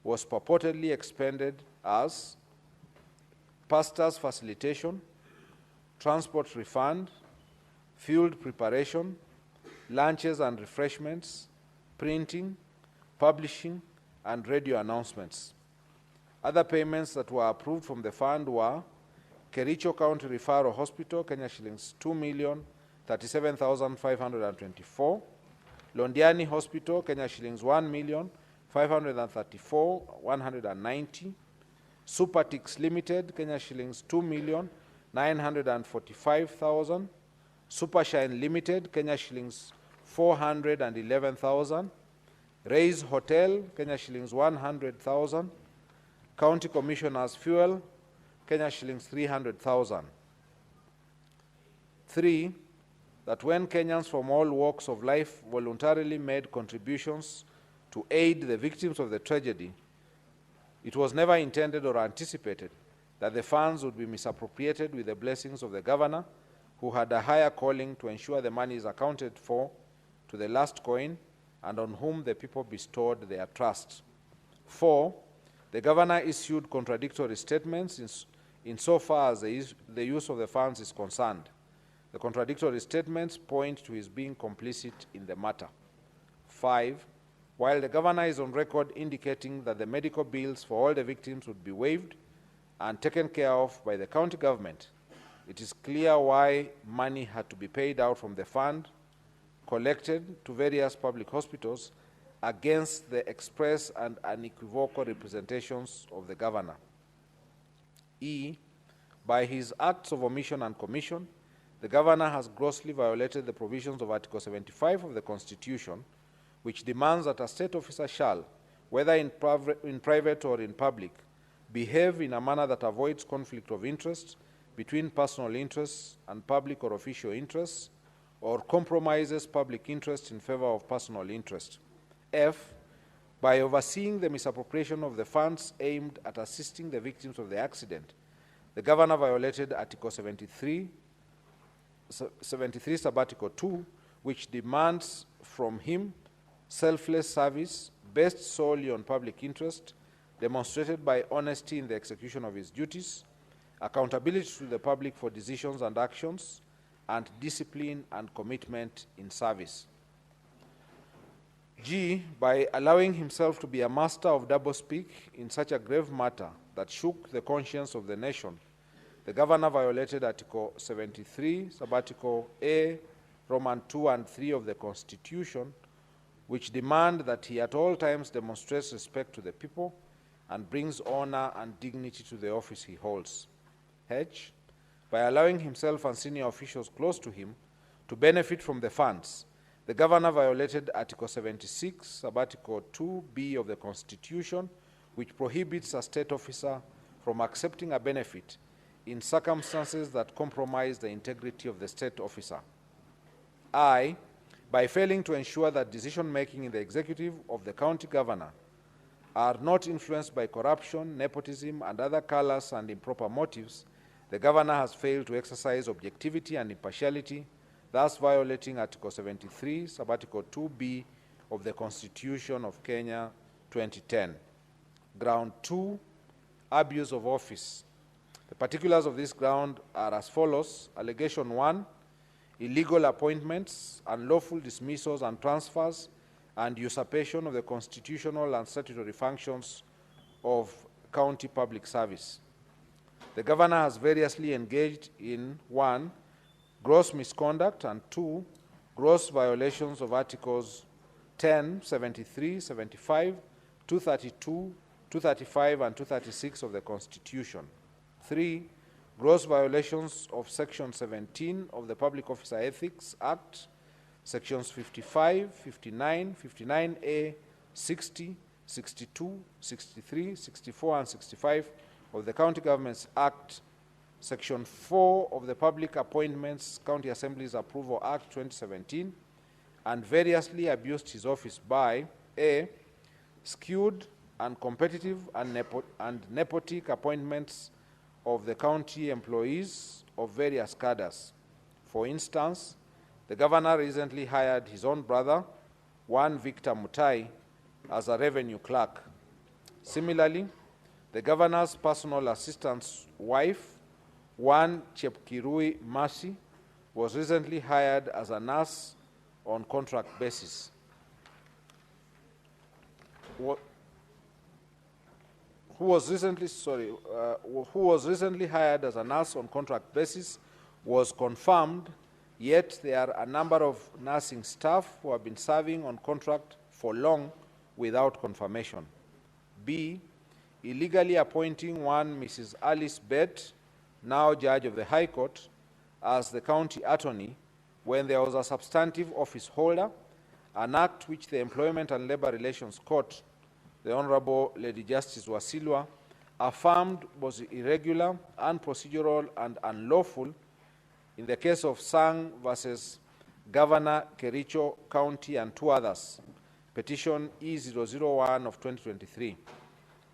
was purportedly expended as pastor's facilitation, transport refund, field preparation, lunches and refreshments, printing, publishing, and radio announcements. Other payments that were approved from the fund were Kericho County Referral Hospital, Kenya shillings 2,037,524, Londiani Hospital, Kenya shillings 1,534,190, Supertix Limited, Kenya shillings 2,945,000, Supershine Limited, Kenya shillings 411,000, Raise Hotel, Kenya shillings 100,000, County Commissioners Fuel, Kenya shillings 300,000. 3, that when Kenyans from all walks of life voluntarily made contributions to aid the victims of the tragedy, it was never intended or anticipated that the funds would be misappropriated with the blessings of the governor, who had a higher calling to ensure the money is accounted for to the last coin and on whom the people bestowed their trust. 4, the governor issued contradictory statements insofar as the use of the funds is concerned. The contradictory statements point to his being complicit in the matter. 5, while the governor is on record indicating that the medical bills for all the victims would be waived and taken care of by the county government, it is clear why money had to be paid out from the fund collected to various public hospitals against the express and unequivocal representations of the governor. E, by his acts of omission and commission, the governor has grossly violated the provisions of Article 75 of the Constitution, which demands that a state officer shall, whether in private or in public, behave in a manner that avoids conflict of interest between personal interests and public or official interests, or compromises public interest in favor of personal interest. F, by overseeing the misappropriation of the funds aimed at assisting the victims of the accident, the governor violated Article 73 Subarticle 2, which demands from him selfless service based solely on public interest, demonstrated by honesty in the execution of his duties, accountability to the public for decisions and actions, and discipline and commitment in service. G, by allowing himself to be a master of doublespeak in such a grave matter that shook the conscience of the nation, the governor violated Article 73, Subarticle A, Roman 2 and 3 of the Constitution, which demand that he at all times demonstrates respect to the people and brings honor and dignity to the office he holds. H, by allowing himself and senior officials close to him to benefit from the funds, the governor violated Article 76, Sub-Article 2B of the Constitution, which prohibits a state officer from accepting a benefit in circumstances that compromise the integrity of the state officer. I, by failing to ensure that decision-making in the executive of the county governor are not influenced by corruption, nepotism, and other callous and improper motives, the governor has failed to exercise objectivity and impartiality, thus violating Article 73, Sub-Article 2B of the Constitution of Kenya 2010. Ground 2, abuse of office. The particulars of this ground are as follows. Allegation 1, illegal appointments, unlawful dismissals and transfers, and usurpation of the constitutional and statutory functions of county public service. The governor has variously engaged in 1, gross misconduct, and 2, gross violations of Articles 10, 73, 75, 232, 235, and 236 of the Constitution. 3, gross violations of Section 17 of the Public Officer Ethics Act, Sections 55, 59, 59A, 60, 62, 63, 64, and 65 of the County Governments Act, Section 4 of the Public Appointments County Assemblies Approval Act 2017, and variously abused his office by A, skewed, uncompetitive, and nepotic appointments of the county employees of various cadres. For instance, the governor recently hired his own brother, one Victor Mutai, as a revenue clerk. Similarly, the governor's personal assistant's wife, one Chepkirui Mercy, was recently hired as a nurse on contract basis. Who was recently hired as a nurse on contract basis was confirmed, yet there are a number of nursing staff who have been serving on contract for long without confirmation. B, illegally appointing one Mrs. Alice Bett, now Judge of the High Court, as the county attorney when there was a substantive office holder, an act which the Employment and Labor Relations Court, the Honorable Lady Justice Wasilwa, affirmed was irregular, unprocedural, and unlawful in the case of Sang versus Governor Kericho County and 2 others, petition E001 of 2023.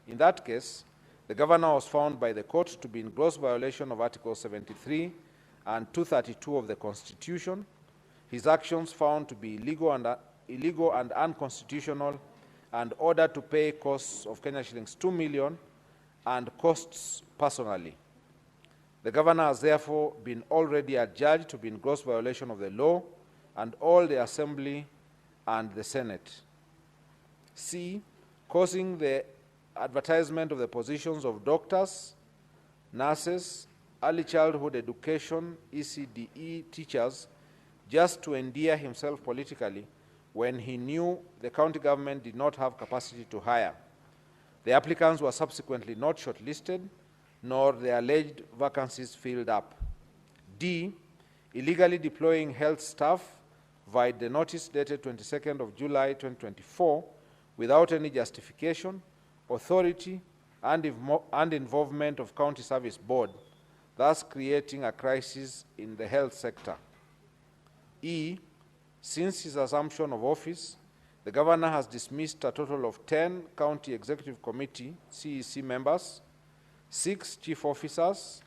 In that case, the governor was found by the court to be in gross violation of Article 73 and 232 of the Constitution, his actions found to be illegal and unconstitutional, and ordered to pay costs of Kenya shillings 2 million and costs personally. The governor has therefore been already adjudged to be in gross violation of the law and all the Assembly and the Senate. C, causing the advertisement of the positions of doctors, nurses, early childhood education, ECDE teachers, just to endear himself politically when he knew the county government did not have capacity to hire. The applicants were subsequently not shortlisted, nor the alleged vacancies filled up. D, illegally deploying health staff via the notice dated 22nd of July 2024 without any justification, authority, and involvement of County Service Board, thus creating a crisis in the health sector. E, since his assumption of office, the governor has dismissed a total of 10 County Executive Committee CEC members, 6 chief officers,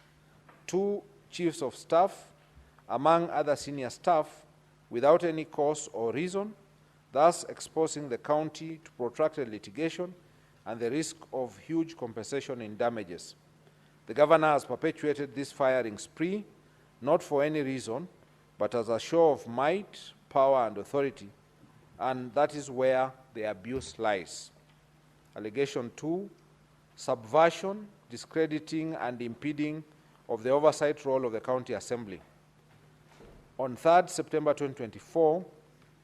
2 chiefs of staff, among other senior staff, without any cause or reason, thus exposing the county to protracted litigation and the risk of huge compensation in damages. The governor has perpetuated this firing spree, not for any reason, but as a show of might, power, and authority, and that is where the abuse lies. Allegation 2, subversion, discrediting, and impeding of the oversight role of the County Assembly. On 3rd September 2024,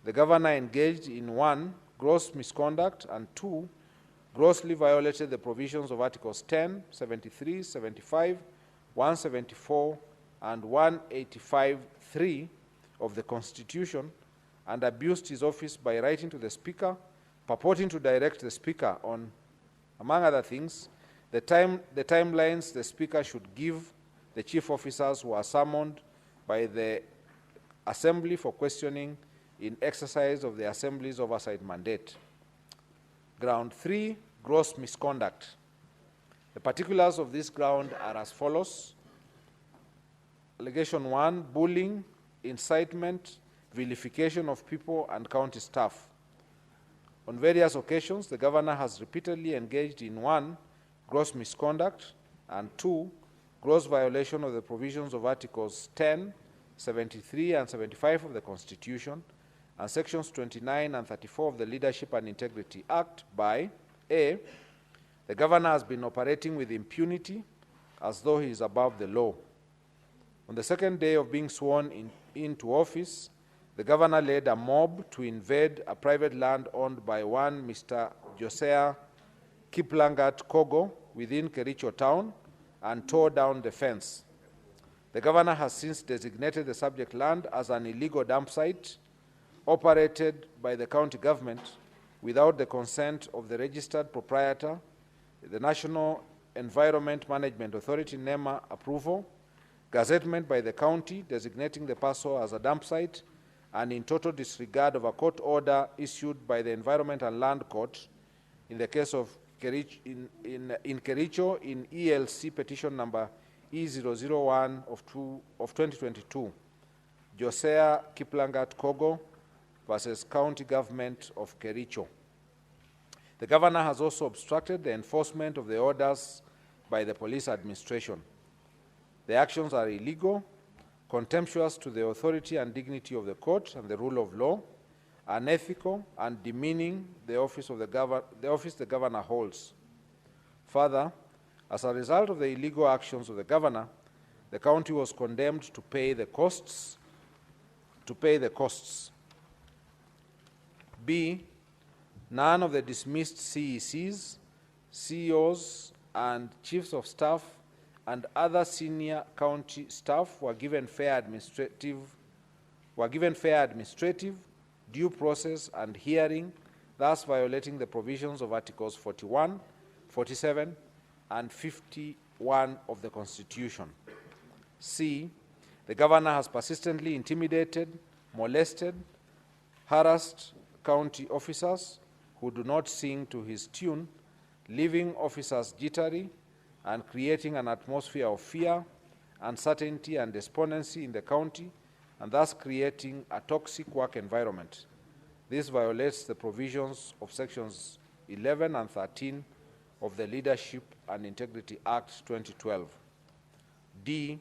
the governor engaged in 1, gross misconduct, and 2, grossly violated the provisions of Articles 10, 73, 75, 174, and 185(3) of the Constitution, and abused his office by writing to the Speaker, purporting to direct the Speaker on, among other things, the timelines the Speaker should give the chief officers who are summoned by the Assembly for questioning in exercise of the Assembly's oversight mandate. Ground 3, gross misconduct. The particulars of this ground are as follows. Allegation 1, bullying, incitement, vilification of people and county staff. On various occasions, the governor has repeatedly engaged in 1, gross misconduct, and 2, gross violation of the provisions of Articles 10, 73, and 75 of the Constitution, and Sections 29 and 34 of the Leadership and Integrity Act by A, the governor has been operating with impunity as though he is above the law. On the second day of being sworn into office, the governor led a mob to invade a private land owned by one Mr. Josiah Kiplangat Kogo within Kericho town and tore down the fence. The governor has since designated the subject land as an illegal dump site operated by the county government without the consent of the registered proprietor, the National Environment Management Authority NEMA approval, gazettement by the county designating the parcel as a dump site, and in total disregard of a court order issued by the Environment and Land Court in the case of Kericho, in Kericho in ELC petition number E001 of 2022, Josiah Kiplangat Kogo versus County Government of Kericho. The governor has also obstructed the enforcement of the orders by the police administration. The actions are illegal, contemptuous to the authority and dignity of the court and the rule of law, unethical, and demeaning the office the governor holds. Further, as a result of the illegal actions of the governor, the county was condemned to pay the costs. B, none of the dismissed CECs, CEOs, and chiefs of staff and other senior county staff were given fair administrative, due process, and hearing, thus violating the provisions of Articles 41, 47, and 51 of the Constitution. C, the governor has persistently intimidated, molested, harassed county officers who do not sing to his tune, leaving officers jittery and creating an atmosphere of fear, uncertainty, and despondency in the county, and thus creating a toxic work environment. This violates the provisions of Sections 11 and 13 of the Leadership and Integrity Act 2012. D,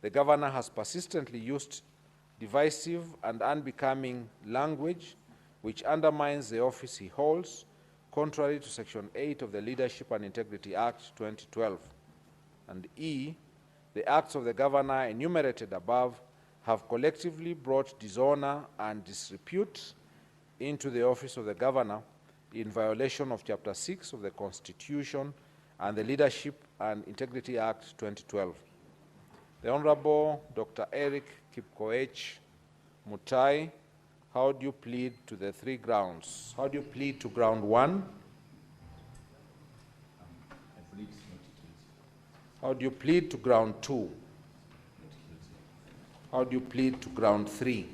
the governor has persistently used divisive and unbecoming language which undermines the office he holds, contrary to Section 8 of the Leadership and Integrity Act 2012. And E, the acts of the governor enumerated above have collectively brought dishonor and disrepute into the office of the governor in violation of Chapter 6 of the Constitution and the Leadership and Integrity Act 2012. The Honorable Dr. Eric Kipkoech Mutai, how do you plead to the three grounds? How do you plead to ground 1? How do you plead to ground 2? How do you plead to ground 3?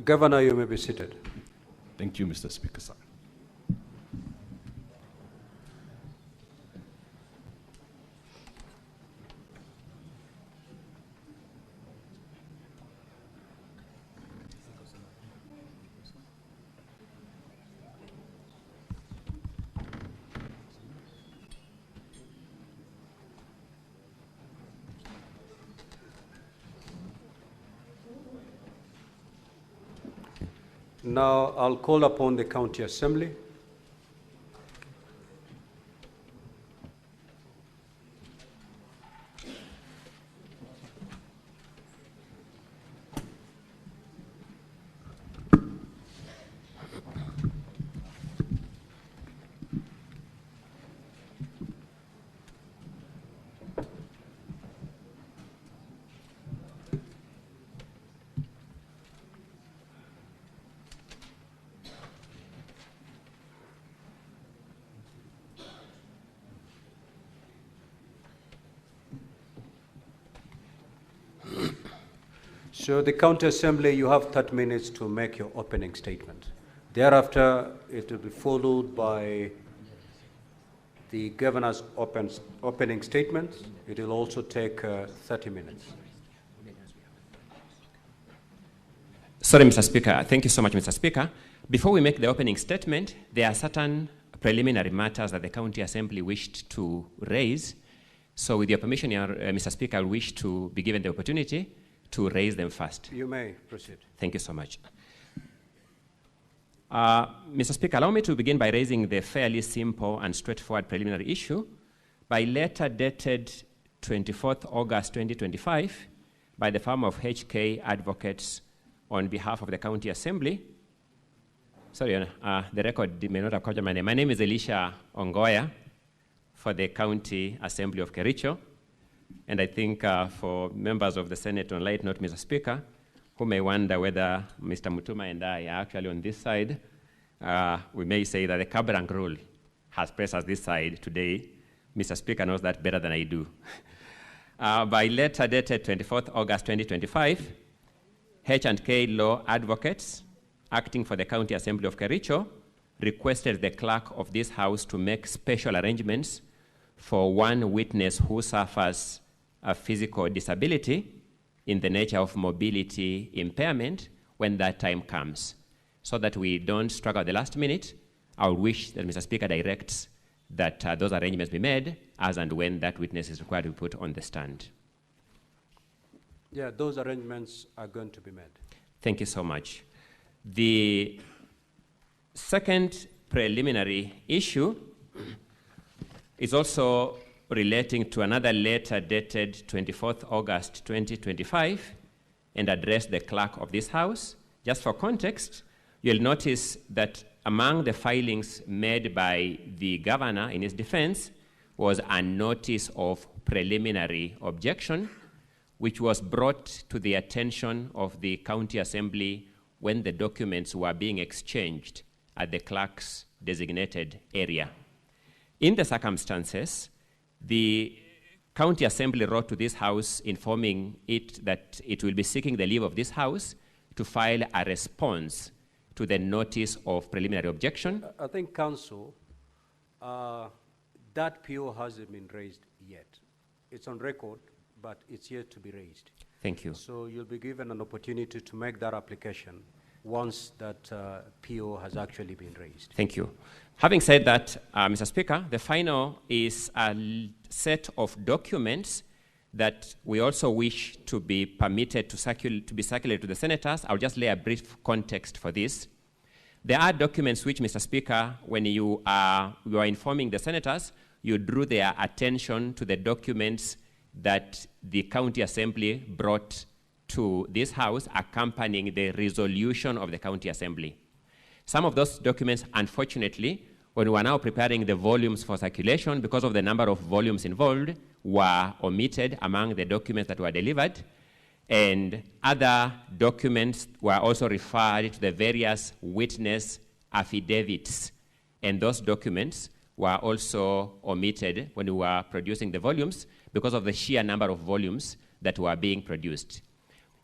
Governor, you may be seated. Thank you, Mr. Speaker, sir. Now I'll call upon the County Assembly. So the County Assembly, you have 30 minutes to make your opening statement. Thereafter, it will be followed by the Governor's opening statement. It will also take 30 minutes. Sorry, Mr. Speaker. Thank you so much, Mr. Speaker. Before we make the opening statement, there are certain preliminary matters that the County Assembly wished to raise. So with your permission, Mr. Speaker, I wish to be given the opportunity to raise them first. You may proceed. Thank you so much. Mr. Speaker, allow me to begin by raising the fairly simple and straightforward preliminary issue. By letter dated 24th August 2025, by the firm of HK Advocates on behalf of the County Assembly. Sorry, the record may not have captured my name. My name is Elisha Ongoya for the County Assembly of Kericho. And I think for members of the Senate on light note, Mr. Speaker, who may wonder whether Mr. Mutuma and I are actually on this side, we may say that the Kabrang rule has placed us this side today. Mr. Speaker knows that better than I do. By letter dated 24th August 2025, H&K Law Advocates, acting for the County Assembly of Kericho, requested the clerk of this house to make special arrangements for one witness who suffers a physical disability in the nature of mobility impairment when that time comes. So that we don't struggle at the last minute, I would wish that Mr. Speaker directs that those arrangements be made as and when that witness is required to be put on the stand. Yeah, those arrangements are going to be made. Thank you so much. The second preliminary issue is also relating to another letter dated 24th August 2025 and addressed the clerk of this house. Just for context, you'll notice that among the filings made by the governor in his defense was a notice of preliminary objection, which was brought to the attention of the County Assembly when the documents were being exchanged at the clerk's designated area. In the circumstances, the County Assembly wrote to this house informing it that it will be seeking the leave of this house to file a response to the notice of preliminary objection. I think, Council, that PO hasn't been raised yet. It's on record, but it's yet to be raised. Thank you. So you'll be given an opportunity to make that application once that PO has actually been raised. Thank you. Having said that, Mr. Speaker, the final is a set of documents that we also wish to be permitted to be circulated to the senators. I'll just lay a brief context for this. There are documents which, Mr. Speaker, when you are informing the senators, you drew their attention to the documents that the County Assembly brought to this house accompanying the resolution of the County Assembly. Some of those documents, unfortunately, when we are now preparing the volumes for circulation, because of the number of volumes involved, were omitted among the documents that were delivered, and other documents were also referred to the various witness affidavits, and those documents were also omitted when we were producing the volumes because of the sheer number of volumes that were being produced.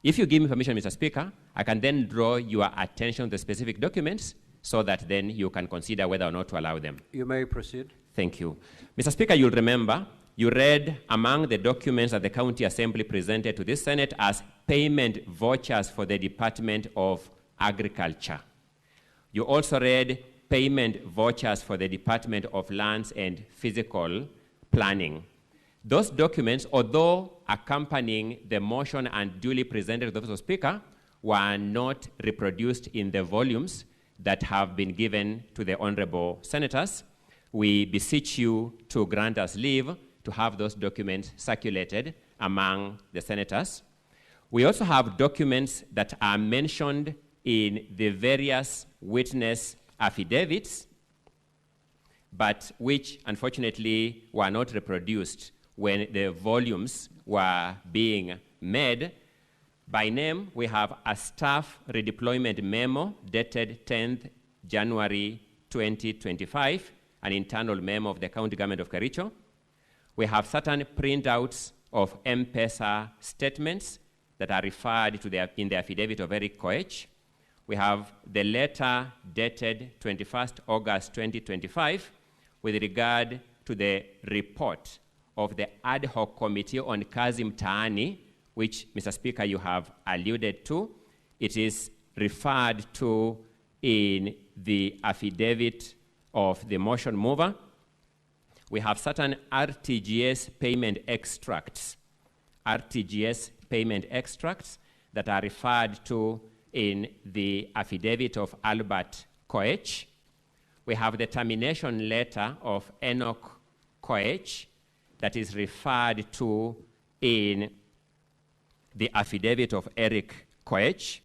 If you give me permission, Mr. Speaker, I can then draw your attention to the specific documents so that then you can consider whether or not to allow them. You may proceed. Thank you. Mr. Speaker, you'll remember you read among the documents that the County Assembly presented to this Senate as payment vouchers for the Department of Agriculture. You also read payment vouchers for the Department of Lands and Physical Planning. Those documents, although accompanying the motion and duly presented to the Office of Speaker, were not reproduced in the volumes that have been given to the honorable senators, we beseech you to grant us leave to have those documents circulated among the senators. We also have documents that are mentioned in the various witness affidavits, but which unfortunately were not reproduced when the volumes were being made. By name, we have a staff redeployment memo dated 10th January 2025, an internal memo of the county government of Kericho. We have certain printouts of M-Pesa statements that are referred to in the affidavit of Eric Koech. We have the letter dated 21st August 2025 with regard to the report of the ad hoc committee on kazi mtaani, which, Mr. Speaker, you have alluded to. It is referred to in the affidavit of the motion mover. We have certain RTGS payment extracts, that are referred to in the affidavit of Albert Koech. We have the termination letter of Enoch Koech that is referred to in the affidavit of Eric Koech.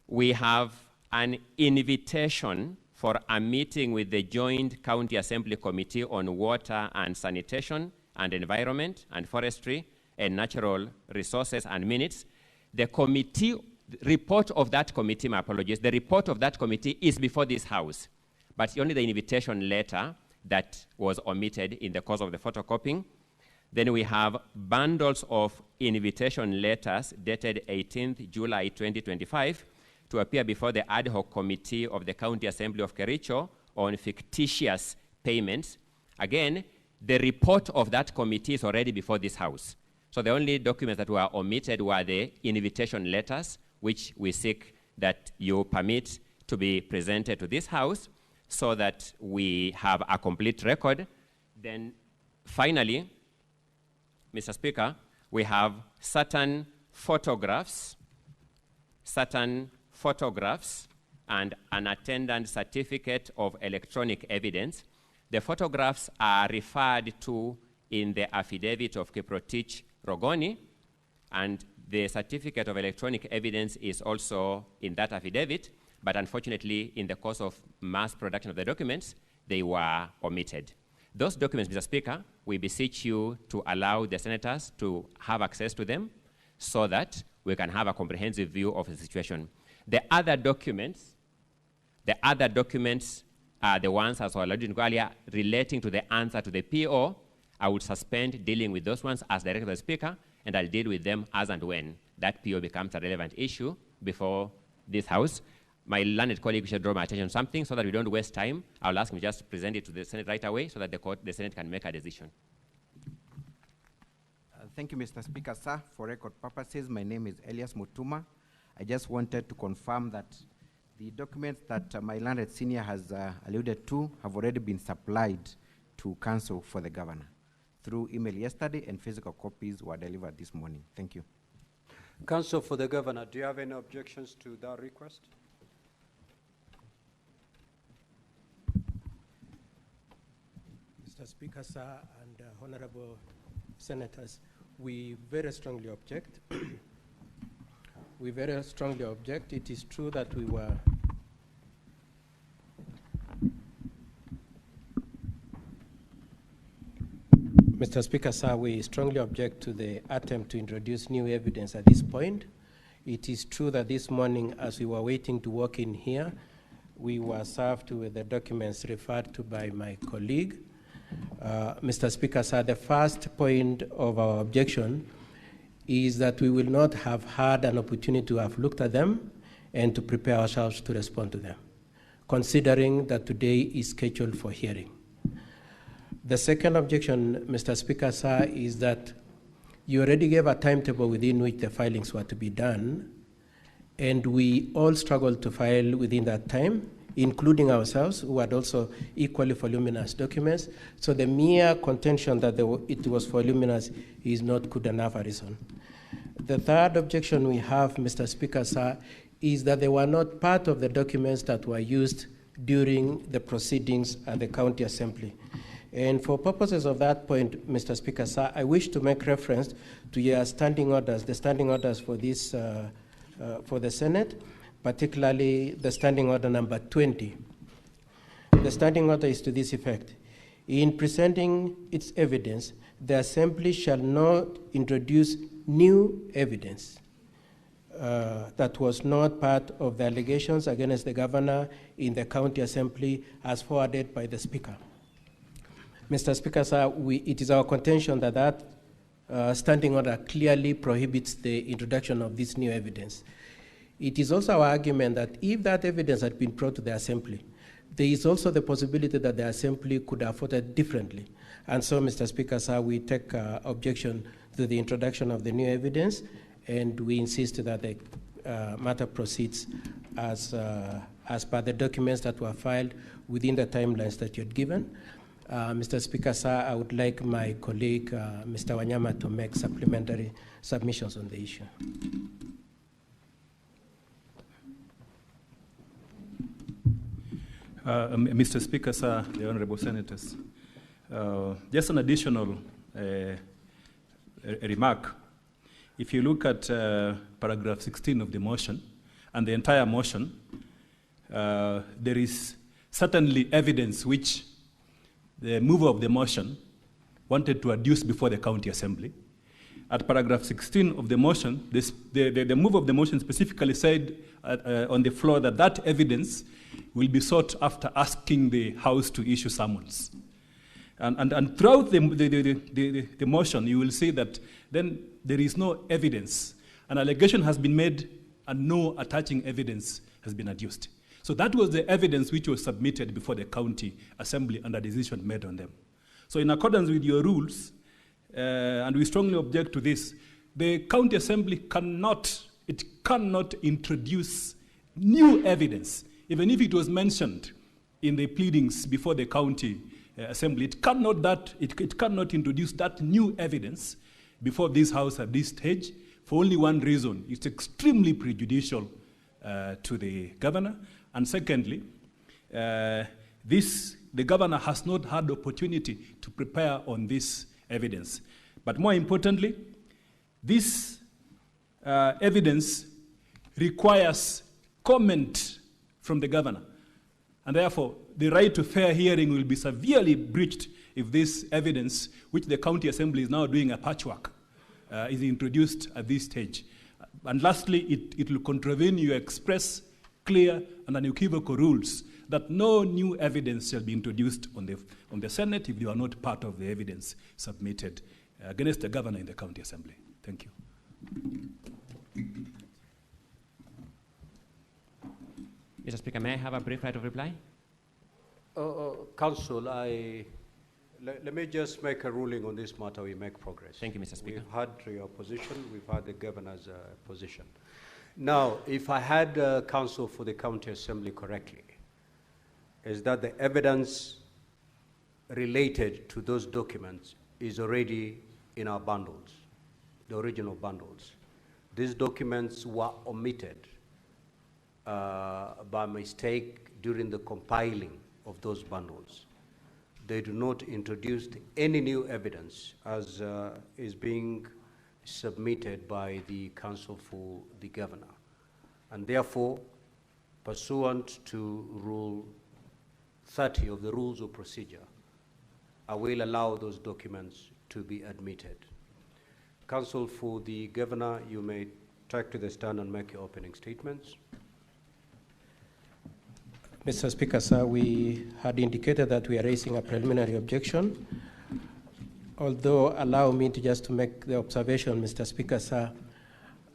We have an invitation for a meeting with the Joint County Assembly Committee on Water and Sanitation and Environment and Forestry and Natural Resources and Minutes. The committee report of that committee, my apologies, the report of that committee is before this House, but only the invitation letter that was omitted in the course of the photocopying. Then we have bundles of invitation letters dated 18th July 2025 to appear before the ad hoc committee of the County Assembly of Kericho on fictitious payments. Again, the report of that committee is already before this House. So the only documents that were omitted were the invitation letters, which we seek that you permit to be presented to this House so that we have a complete record. Then finally, Mr. Speaker, we have certain photographs and an attendant certificate of electronic evidence. The photographs are referred to in the affidavit of Kiprotich Rogoni, and the certificate of electronic evidence is also in that affidavit, but unfortunately, in the course of mass production of the documents, they were omitted. Those documents, Mr. Speaker, we beseech you to allow the senators to have access to them so that we can have a comprehensive view of the situation. The other documents are the ones, as I alluded to earlier, relating to the answer to the PO. I would suspend dealing with those ones as director of the Speaker, and I'll deal with them as and when that PO becomes a relevant issue before this House. My learned colleague should draw my attention to something so that we don't waste time. I'll ask him just to present it to the Senate right away so that the Senate can make a decision. Thank you, Mr. Speaker, sir. For record purposes, my name is Elias Mutuma. I just wanted to confirm that the documents that my learned senior has alluded to have already been supplied to Council for the Governor through email yesterday, and physical copies were delivered this morning. Thank you. Council for the Governor, do you have any objections to that request? Mr. Speaker, sir, and honorable senators, we very strongly object. We very strongly object. It is true that we were Mr. Speaker, sir, we strongly object to the attempt to introduce new evidence at this point. It is true that this morning, as we were waiting to walk in here, we were served with the documents referred to by my colleague. Mr. Speaker, sir, the first point of our objection is that we will not have had an opportunity to have looked at them and to prepare ourselves to respond to them, considering that today is scheduled for hearing. The second objection, Mr. Speaker, sir, is that you already gave a timetable within which the filings were to be done, and we all struggled to file within that time, including ourselves, who had also equally voluminous documents. So the mere contention that it was voluminous is not good enough a reason. The third objection we have, Mr. Speaker, sir, is that they were not part of the documents that were used during the proceedings at the County Assembly. And for purposes of that point, Mr. Speaker, sir, I wish to make reference to your standing orders, the standing orders for this, for the Senate, particularly the standing order number 20. The standing order is to this effect. In presenting its evidence, the Assembly shall not introduce new evidence that was not part of the allegations against the governor in the County Assembly as forwarded by the Speaker. Mr. Speaker, sir, it is our contention that that standing order clearly prohibits the introduction of this new evidence. It is also our argument that if that evidence had been brought to the Assembly, there is also the possibility that the Assembly could have voted differently. And so, Mr. Speaker, sir, we take objection to the introduction of the new evidence, and we insist that the matter proceeds as per the documents that were filed within the timelines that you had given. Mr. Speaker, sir, I would like my colleague, Mr. Wanyama, to make supplementary submissions on the issue. Mr. Speaker, sir, the Honorable Senators, just an additional remark. If you look at paragraph 16 of the motion and the entire motion, there is certainly evidence which the mover of the motion wanted to adduce before the County Assembly. At paragraph 16 of the motion, the mover of the motion specifically said on the floor that that evidence will be sought after asking the House to issue summons. And throughout the motion, you will see that then there is no evidence. An allegation has been made and no attaching evidence has been adduced. So that was the evidence which was submitted before the County Assembly and a decision made on them. So in accordance with your rules, and we strongly object to this, the County Assembly cannot introduce new evidence, even if it was mentioned in the pleadings before the County Assembly. It cannot introduce that new evidence before this House at this stage for only one reason. It's extremely prejudicial to the governor. And secondly, the governor has not had opportunity to prepare on this evidence. But more importantly, this evidence requires comment from the governor. And therefore, the right to fair hearing will be severely breached if this evidence, which the County Assembly is now doing a patchwork, is introduced at this stage. And lastly, it will contravene your express, clear, and unequivocal rules that no new evidence shall be introduced on the Senate if they are not part of the evidence submitted against the governor in the County Assembly. Thank you. Mr. Speaker, may I have a brief right of reply? Council, let me just make a ruling on this matter. We make progress. Thank you, Mr. Speaker. We've had your position. We've had the governor's position. Now, if I had counsel for the County Assembly correctly, is that the evidence related to those documents is already in our bundles, the original bundles. These documents were omitted by mistake during the compiling of those bundles. They do not introduce any new evidence as is being submitted by the counsel for the governor. And therefore, pursuant to Rule 30 of the Rules of Procedure, I will allow those documents to be admitted. Counsel for the governor, you may take to the stand and make your opening statements. Mr. Speaker, sir, we had indicated that we are raising a preliminary objection. Although, allow me to make the observation, Mr. Speaker, sir,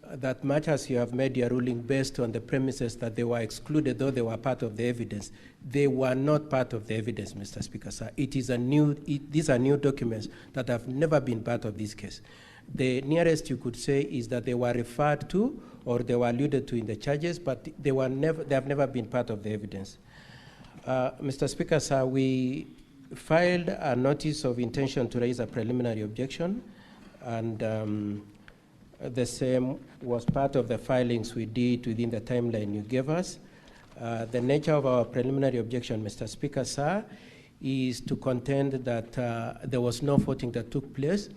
that much as you have made your ruling based on the premises that they were excluded, though they were part of the evidence, they were not part of the evidence, Mr. Speaker, sir. These are new documents that have never been part of this case. The nearest you could say is that they were referred to or they were alluded to in the charges, but they have never been part of the evidence. Mr. Speaker, sir, we filed a notice of intention to raise a preliminary objection, and The same was part of the filings we did within the timeline you gave us. The nature of our preliminary objection, Mr. Speaker, sir, is to contend that there was no voting that took place,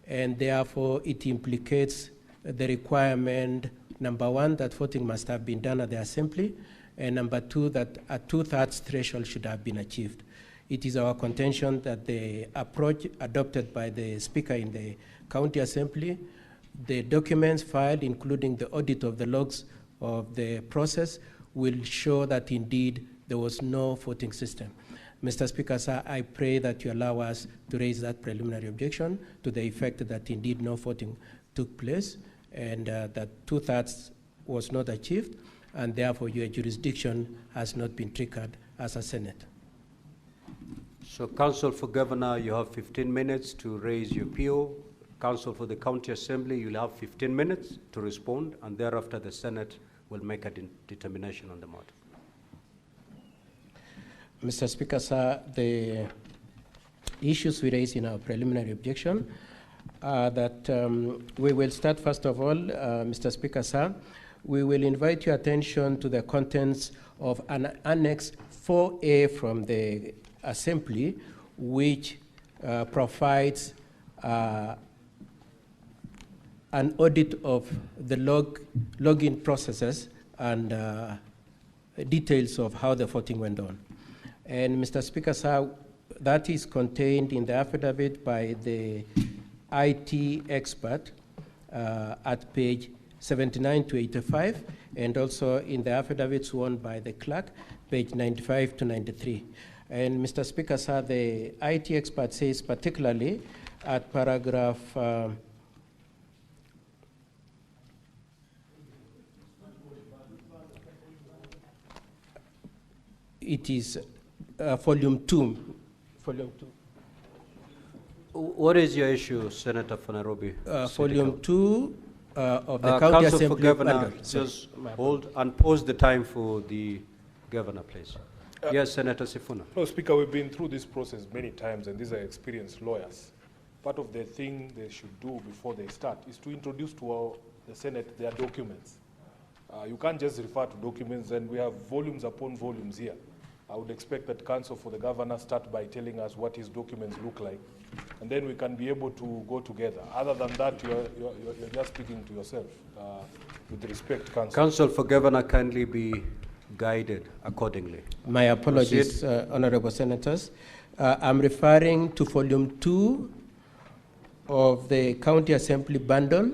and therefore it implicates the requirement, number one, that voting must have been done at the assembly, and number two, that a 2/3 threshold should have been achieved. It is our contention that the approach adopted by the Speaker in the County Assembly, the documents filed, including the audit of the logs of the process, will show that indeed there was no voting system. Mr. Speaker, sir, I pray that you allow us to raise that preliminary objection to the effect that indeed no voting took place and that 2/3 was not achieved, and therefore your jurisdiction has not been triggered as a Senate. So, Counsel for Governor, you have 15 minutes to raise your appeal. Counsel for the County Assembly, you'll have 15 minutes to respond, and thereafter the Senate will make a determination on the matter. Mr. Speaker, sir, the issues we raise in our preliminary objection are that we will start, first of all, Mr. Speaker, sir, we will invite your attention to the contents of an Annex 4A from the Assembly, which provides an audit of the login processes and details of how the voting went on. And Mr. Speaker, sir, that is contained in the affidavit by the IT expert at page 79 to 85, and also in the affidavit sworn by the clerk, page 95 to 93. And Mr. Speaker, sir, the IT expert says particularly at paragraph it is volume 2. What is your issue, Senator for Nairobi? Volume 2 of the County Counsel Assembly. for Governor, just hold and pause the time for the Governor, please. Yes, Senator Sifuna. No, Speaker, we've been through this process many times, and these are experienced lawyers. Part of the thing they should do before they start is to introduce to the Senate their documents. You can't just refer to documents, and we have volumes upon volumes here. I would expect that Counsel for the Governor start by telling us what his documents look like, and then we can be able to go together. Other than that, you're just speaking to yourself. With respect, Counsel. Counsel for Governor, kindly be guided accordingly. My apologies, Honorable Senators. I'm referring to volume 2 of the County Assembly bundle,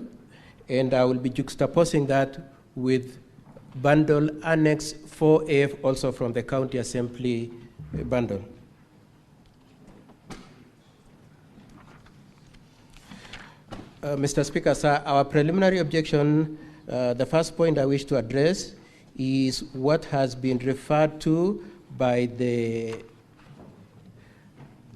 and I will be juxtaposing that with bundle Annex 4A, also from the County Assembly bundle. Mr. Speaker, sir, our preliminary objection, the first point I wish to address is what has been referred to by the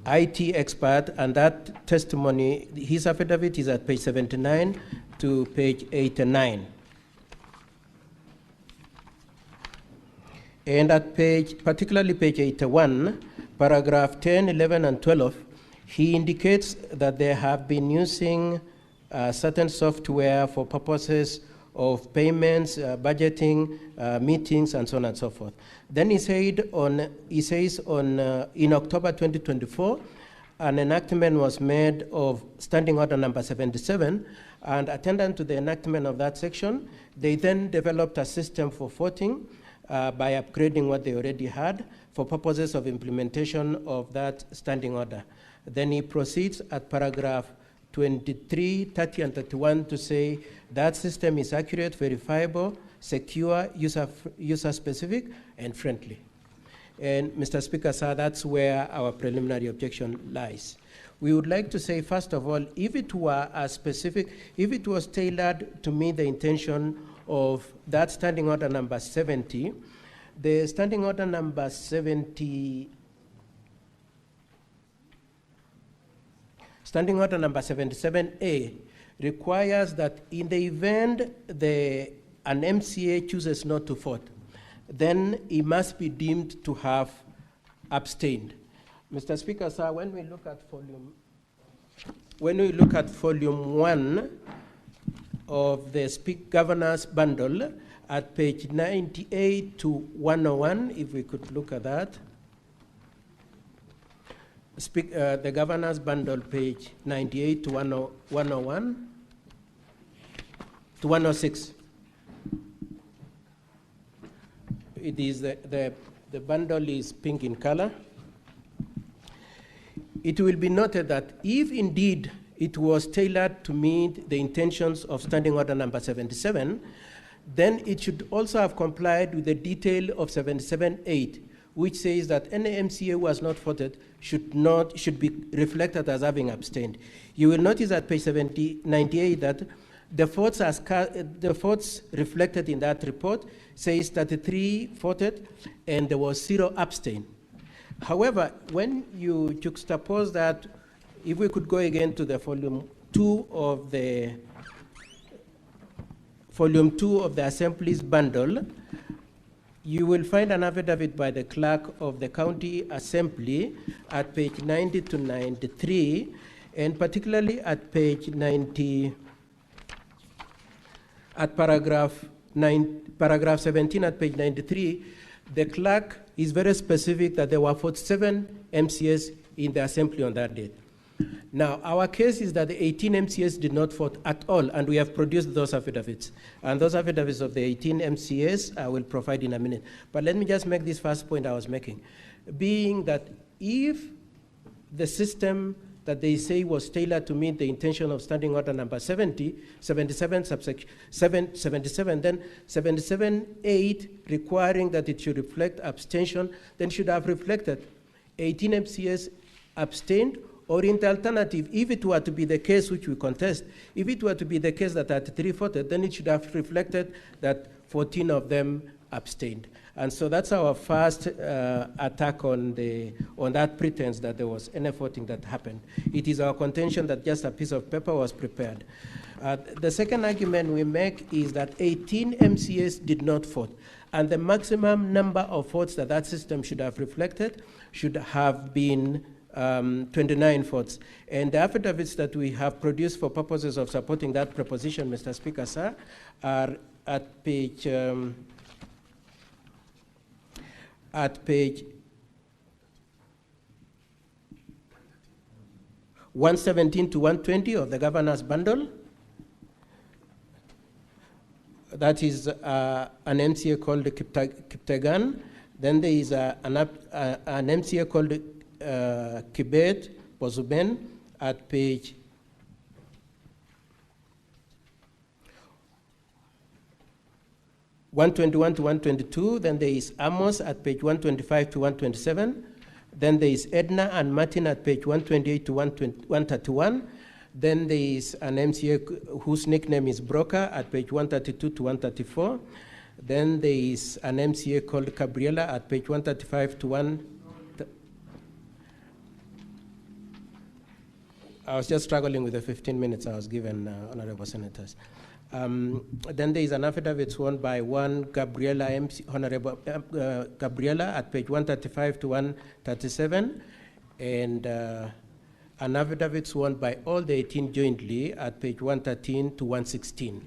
IT expert, and that testimony, his affidavit is at page 79 to page 89. And at particularly page 81, paragraph 10, 11, and 12, he indicates that they have been using certain software for purposes of payments, budgeting, meetings, and so on and so forth. Then he says in October 2024, an enactment was made of Standing Order number 77, and attendant to the enactment of that section, they then developed a system for voting by upgrading what they already had for purposes of implementation of that standing order. Then he proceeds at paragraph 23, 30, and 31 to say that system is accurate, verifiable, secure, user-specific, and friendly. And Mr. Speaker, sir, that's where our preliminary objection lies. We would like to say, first of all, if it were a specific, if it was tailored to meet the intention of that standing order number 70, the standing order number 70, standing order number 77A requires that in the event an MCA chooses not to vote, then he must be deemed to have abstained. Mr. Speaker, sir, when we look at volume 1 of the governor's bundle at page 98 to 101, if we could look at that. The governor's bundle, page 98 to 101 to 106. It is the bundle is pink in color. It will be noted that if indeed it was tailored to meet the intentions of Standing Order number 77, then it should also have complied with the detail of 77.8, which says that any MCA who has not voted should be reflected as having abstained. You will notice at page 98 that the votes reflected in that report says 33 voted and there was 0 abstain. However, when you juxtapose that, if we could go again to the volume 2 of the Assembly's bundle, you will find an affidavit by the clerk of the county assembly at page 90 to 93, and particularly at page 90, at paragraph 17 at page 93, the clerk is very specific that there were 47 MCAs in the assembly on that date. Now, our case is that the 18 MCAs did not vote at all, and we have produced those affidavits. And those affidavits of the 18 MCAs I will provide in a minute. But let me just make this first point I was making, being that if the system that they say was tailored to meet the intention of Standing Order number 77, then 77.8 requiring that it should reflect abstention, then should have reflected 18 MCAs abstained, or in the alternative, if it were to be the case which we contest, if it were to be the case that 33 voted, then it should have reflected that 14 of them abstained. And so that's our first attack on that pretense that there was any voting that happened. It is our contention that just a piece of paper was prepared. The second argument we make is that 18 MCAs did not vote, and the maximum number of votes that system should have reflected should have been 29 votes. And the affidavits that we have produced for purposes of supporting that proposition, Mr. Speaker, sir, are at page 117 to 120 of the governor's bundle. That is an MCA called Kiptagan. Then there is an MCA called Kibet Bozuben at page 121 to 122. Then there is Amos at page 125 to 127. Then there is Edna and Martin at page 128 to 131. Then there is an MCA whose nickname is Broker at page 132 to 134. Then there is an MCA called Gabriela at page 135 to 1. I was just struggling with the 15 minutes I was given, honorable senators. Then there is an affidavit sworn by one Gabriela, Honorable Gabriela at page 135 to 137, and an affidavit sworn by all the 18 jointly at page 113 to 116.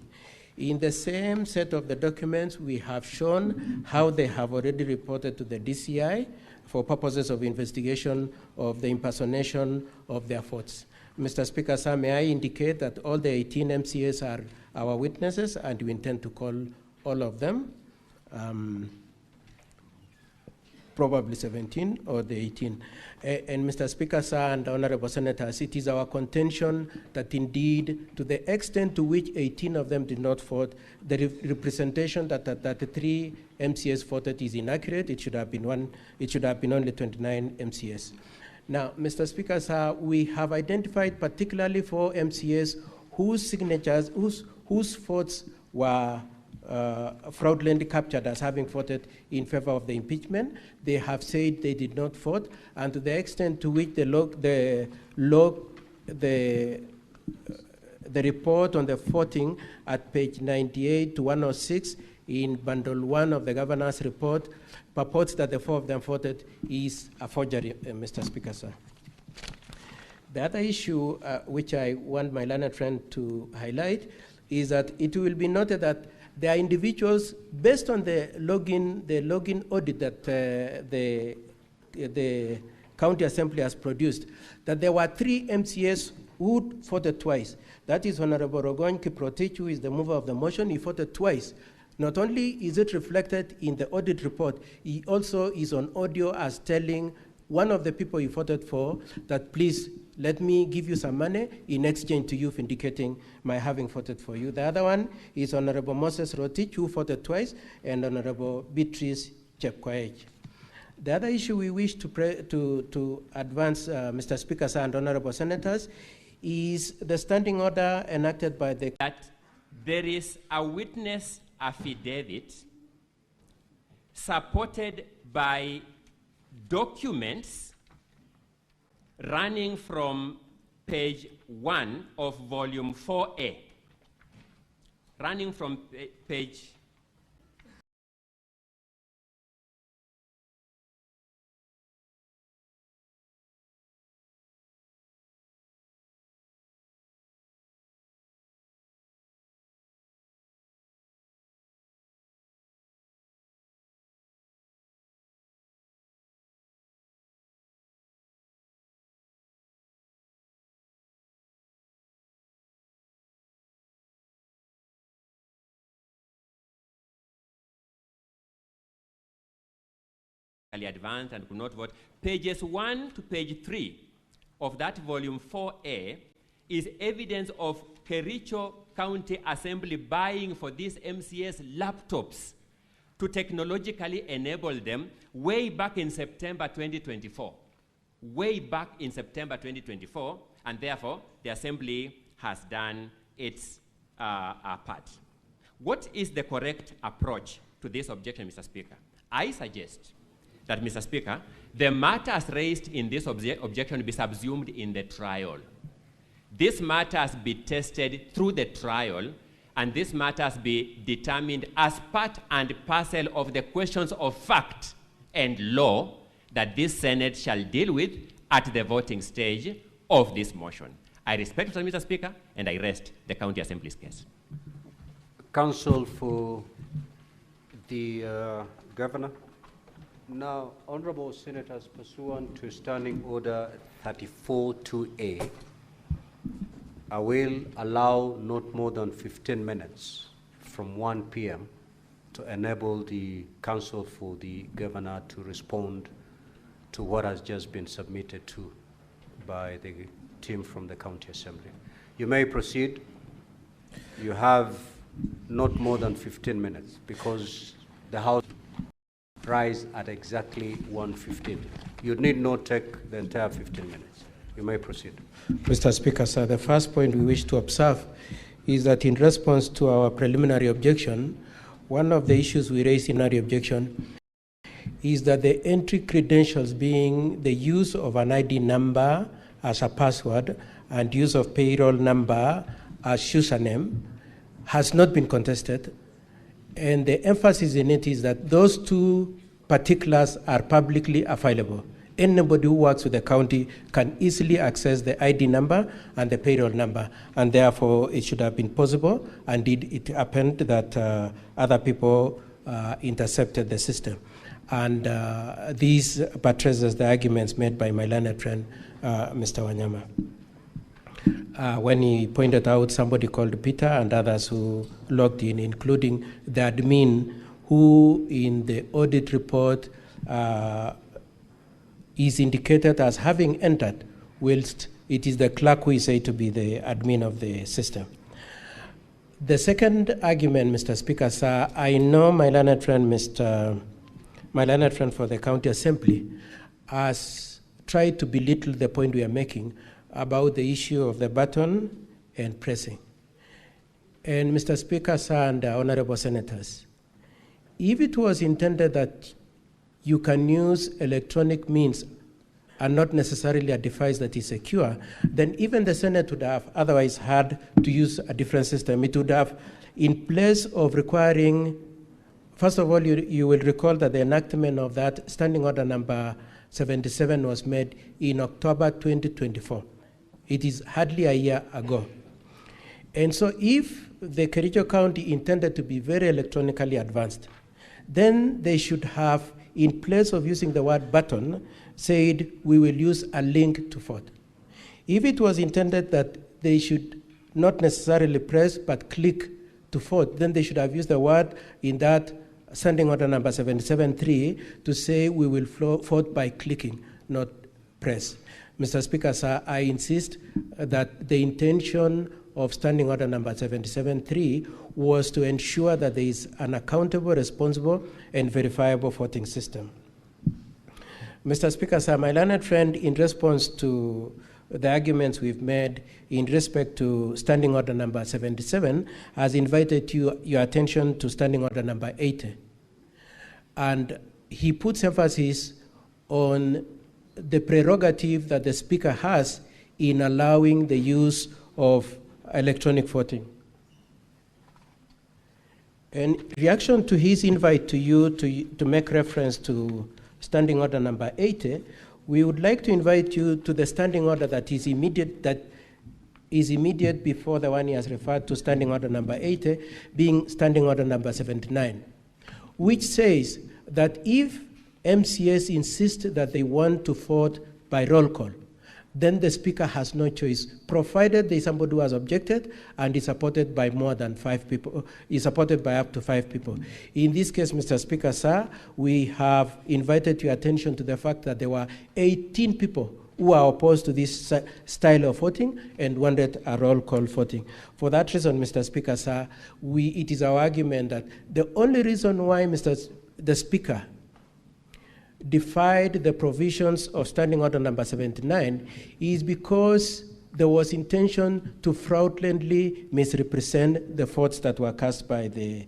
In the same set of the documents, we have shown how they have already reported to the DCI for purposes of investigation of the impersonation of their votes. Mr. Speaker, sir, may I indicate that all the 18 MCAs are our witnesses, and we intend to call all of them, probably 17 or the 18. And Mr. Speaker, sir, and honorable senators, it is our contention that indeed, to the extent to which 18 of them did not vote, the representation that the 3 MCAs voted is inaccurate. It should have been only 29 MCAs. Now, Mr. Speaker, sir, we have identified particularly 4 MCAs whose signatures, whose votes were fraudulently captured as having voted in favor of the impeachment. They have said they did not vote, and to the extent to which the report on the voting at page 98 to 106 in bundle 1 of the governor's report purports that the 4 of them voted is a forgery, Mr. Speaker, sir. The other issue which I want my learned friend to highlight is that it will be noted that there are individuals, based on the login audit that the County Assembly has produced, that there were 3 MCAs who voted twice. That is Honorable Rogon Kiprotich, who is the mover of the motion. He voted twice. Not only is it reflected in the audit report, he also is on audio as telling one of the people he voted for that, please let me give you some money in exchange to you for indicating my having voted for you. The other one is Honorable Moses Rotich, who voted twice, and Honorable Beatrice Chepkoech. The other issue we wish to advance, Mr. Speaker, sir, and Honorable Senators, is the standing order enacted by the... That there is a witness affidavit supported by documents running from page 1 of volume 4A, running from page advanced and could not vote. Pages 1 to page 3 of that volume 4A is evidence of Kericho County Assembly buying for these MCAs laptops to technologically enable them way back in September 2024. Way back in September 2024, and therefore the Assembly has done its part. What is the correct approach to this objection, Mr. Speaker? I suggest that, Mr. Speaker, the matters raised in this objection be subsumed in the trial. This matters be tested through the trial, and this matters be determined as part and parcel of the questions of fact and law that this Senate shall deal with at the voting stage of this motion. I respect, Mr. Speaker, and I rest the County Assembly's case. Counsel for the Governor. Now, Honorable Senators, pursuant to Standing Order 34-2A, I will allow not more than 15 minutes from 1 p.m. to enable the Counsel for the Governor to respond to what has just been submitted to by the team from the County Assembly. You may proceed. You have not more than 15 minutes because the House rise at exactly 1:15. You need not take the entire 15 minutes. You may proceed. Mr. Speaker, sir, the first point we wish to observe is that in response to our preliminary objection, one of the issues we raised in our objection is that the entry credentials, being the use of an ID number as a password and use of payroll number as username, has not been contested. And the emphasis in it is that those two particulars are publicly available. Anybody who works with the county can easily access the ID number and the payroll number, and therefore it should have been possible. Indeed, it happened that other people intercepted the system. And these buttresses the arguments made by my learned friend, Mr. Wanyama. When he pointed out somebody called Peter and others who logged in, including the admin who in the audit report is indicated as having entered, whilst it is the clerk who is said to be the admin of the system. The second argument, Mr. Speaker, sir, I know my learned friend for the County Assembly has tried to belittle the point we are making about the issue of the button and pressing. And Mr. Speaker, sir, and honorable senators, if it was intended that you can use electronic means and not necessarily a device that is secure, then even the Senate would have otherwise had to use a different system. It would have, in place of requiring, first of all, you will recall that the enactment of that Standing Order number 77 was made in October 2024. It is hardly a year ago. And so if the Kericho County intended to be very electronically advanced, then they should have, in place of using the word button, said we will use a link to vote. If it was intended that they should not necessarily press but click to vote, then they should have used the word in that standing order number 77.3 to say we will vote by clicking, not press. Mr. Speaker, sir, I insist that the intention of standing order number 77.3 was to ensure that there is an accountable, responsible, and verifiable voting system. Mr. Speaker, sir, my learned friend, in response to the arguments we've made in respect to standing order number 77, has invited your attention to standing order number 80. And he puts emphasis on the prerogative that the Speaker has in allowing the use of electronic voting. In reaction to his invite to you to make reference to standing order number 80, we would like to invite you to the standing order that is immediate before the one he has referred to, standing order number 80, being standing order number 79, which says that if MCAs insist that they want to vote by roll call, then the Speaker has no choice, provided there is somebody who has objected and is supported by more than 5 people, is supported by up to 5 people. In this case, Mr. Speaker, sir, we have invited your attention to the fact that there were 18 people who are opposed to this style of voting and wanted a roll call voting. For that reason, Mr. Speaker, sir, it is our argument that the only reason why the Speaker defied the provisions of standing order number 79 is because there was intention to fraudulently misrepresent the votes that were cast by the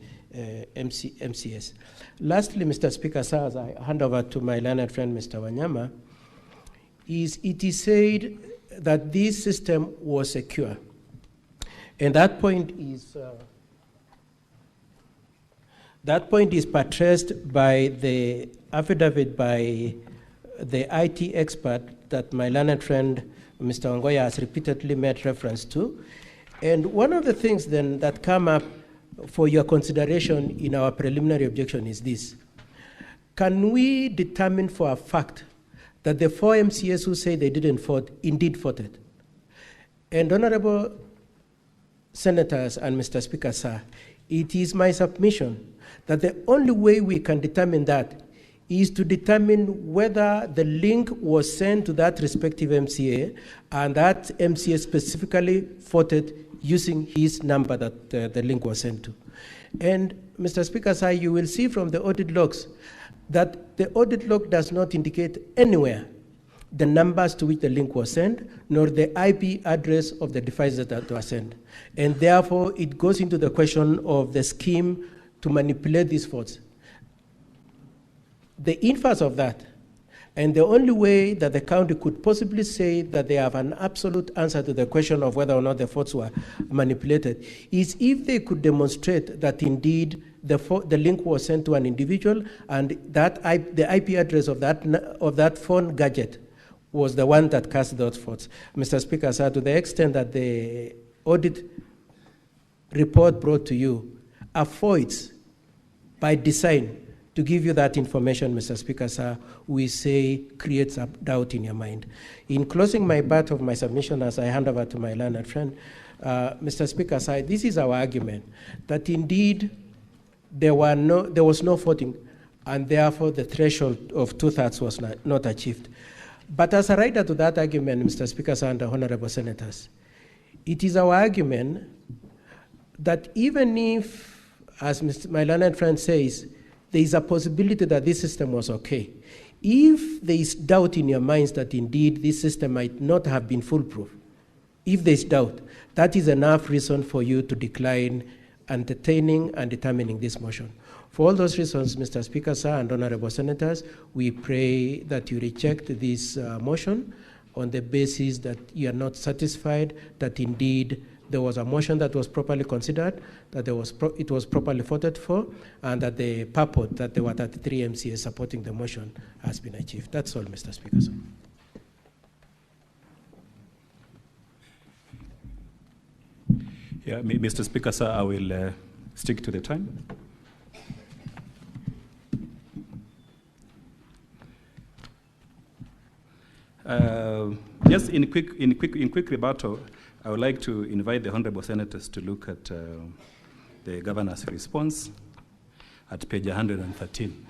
MCS. Lastly, Mr. Speaker, sir, as I hand over to my learned friend, Mr. Wanyama, it is said that this system was secure. And that point is buttressed by the affidavit by the IT expert that my learned friend, Mr. Ongoya, has repeatedly made reference to. And one of the things then that come up for your consideration in our preliminary objection is this. Can we determine for a fact that the 4 MCAs who say they didn't vote indeed voted? And honorable senators and Mr. Speaker, sir, it is my submission that the only way we can determine that is to determine whether the link was sent to that respective MCA and that MCA specifically voted using his number that the link was sent to. And Mr. Speaker, sir, you will see from the audit logs that the audit log does not indicate anywhere the numbers to which the link was sent, nor the IP address of the devices that were sent. And therefore, it goes into the question of the scheme to manipulate these votes. The inverse of that, and the only way that the county could possibly say that they have an absolute answer to the question of whether or not the votes were manipulated, is if they could demonstrate that indeed the link was sent to an individual and that the IP address of that phone gadget was the one that cast those votes. Mr. Speaker, sir, to the extent that the audit report brought to you avoids by design to give you that information, Mr. Speaker, sir, we say creates a doubt in your mind. In closing my part of my submission as I hand over to my learned friend, Mr. Speaker, sir, this is our argument, that indeed there was no voting, and therefore the threshold of 2/3 was not achieved. But as a rider to that argument, Mr. Speaker, sir, and the honorable senators, it is our argument that even if, as my learned friend says, there is a possibility that this system was okay, if there is doubt in your minds that indeed this system might not have been foolproof, if there is doubt, that is enough reason for you to decline entertaining and determining this motion. For all those reasons, Mr. Speaker, sir, and honorable senators, we pray that you reject this motion on the basis that you are not satisfied that indeed there was a motion that was properly considered, that it was properly voted for, and that the purport that there were 33 MCAs supporting the motion has been achieved. That's all, Mr. Speaker, sir. Yeah, Mr. Speaker, sir, I will stick to the time. Yes, in quick rebuttal, I would like to invite the honourable senators to look at the governor's response at page 113.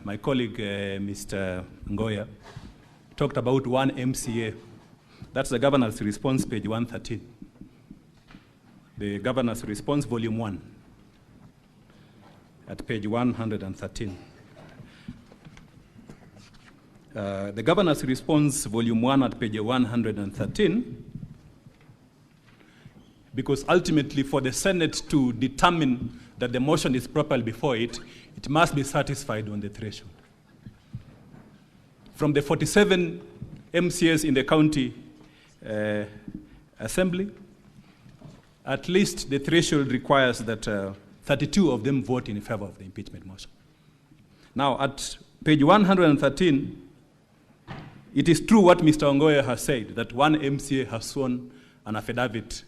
My colleague, Mr. Ngoya, talked about one MCA. That's the governor's response, page 113. The governor's response, volume 1, at page 113. The governor's response, volume 1, at page 113, because ultimately for the Senate to determine that the motion is properly before it, it must be satisfied on the threshold. From the 47 MCAs in the county assembly, at least the threshold requires that 32 of them vote in favor of the impeachment motion. Now, at page 113, it is true what Mr. Ongoya has said, that one MCA has sworn an affidavit.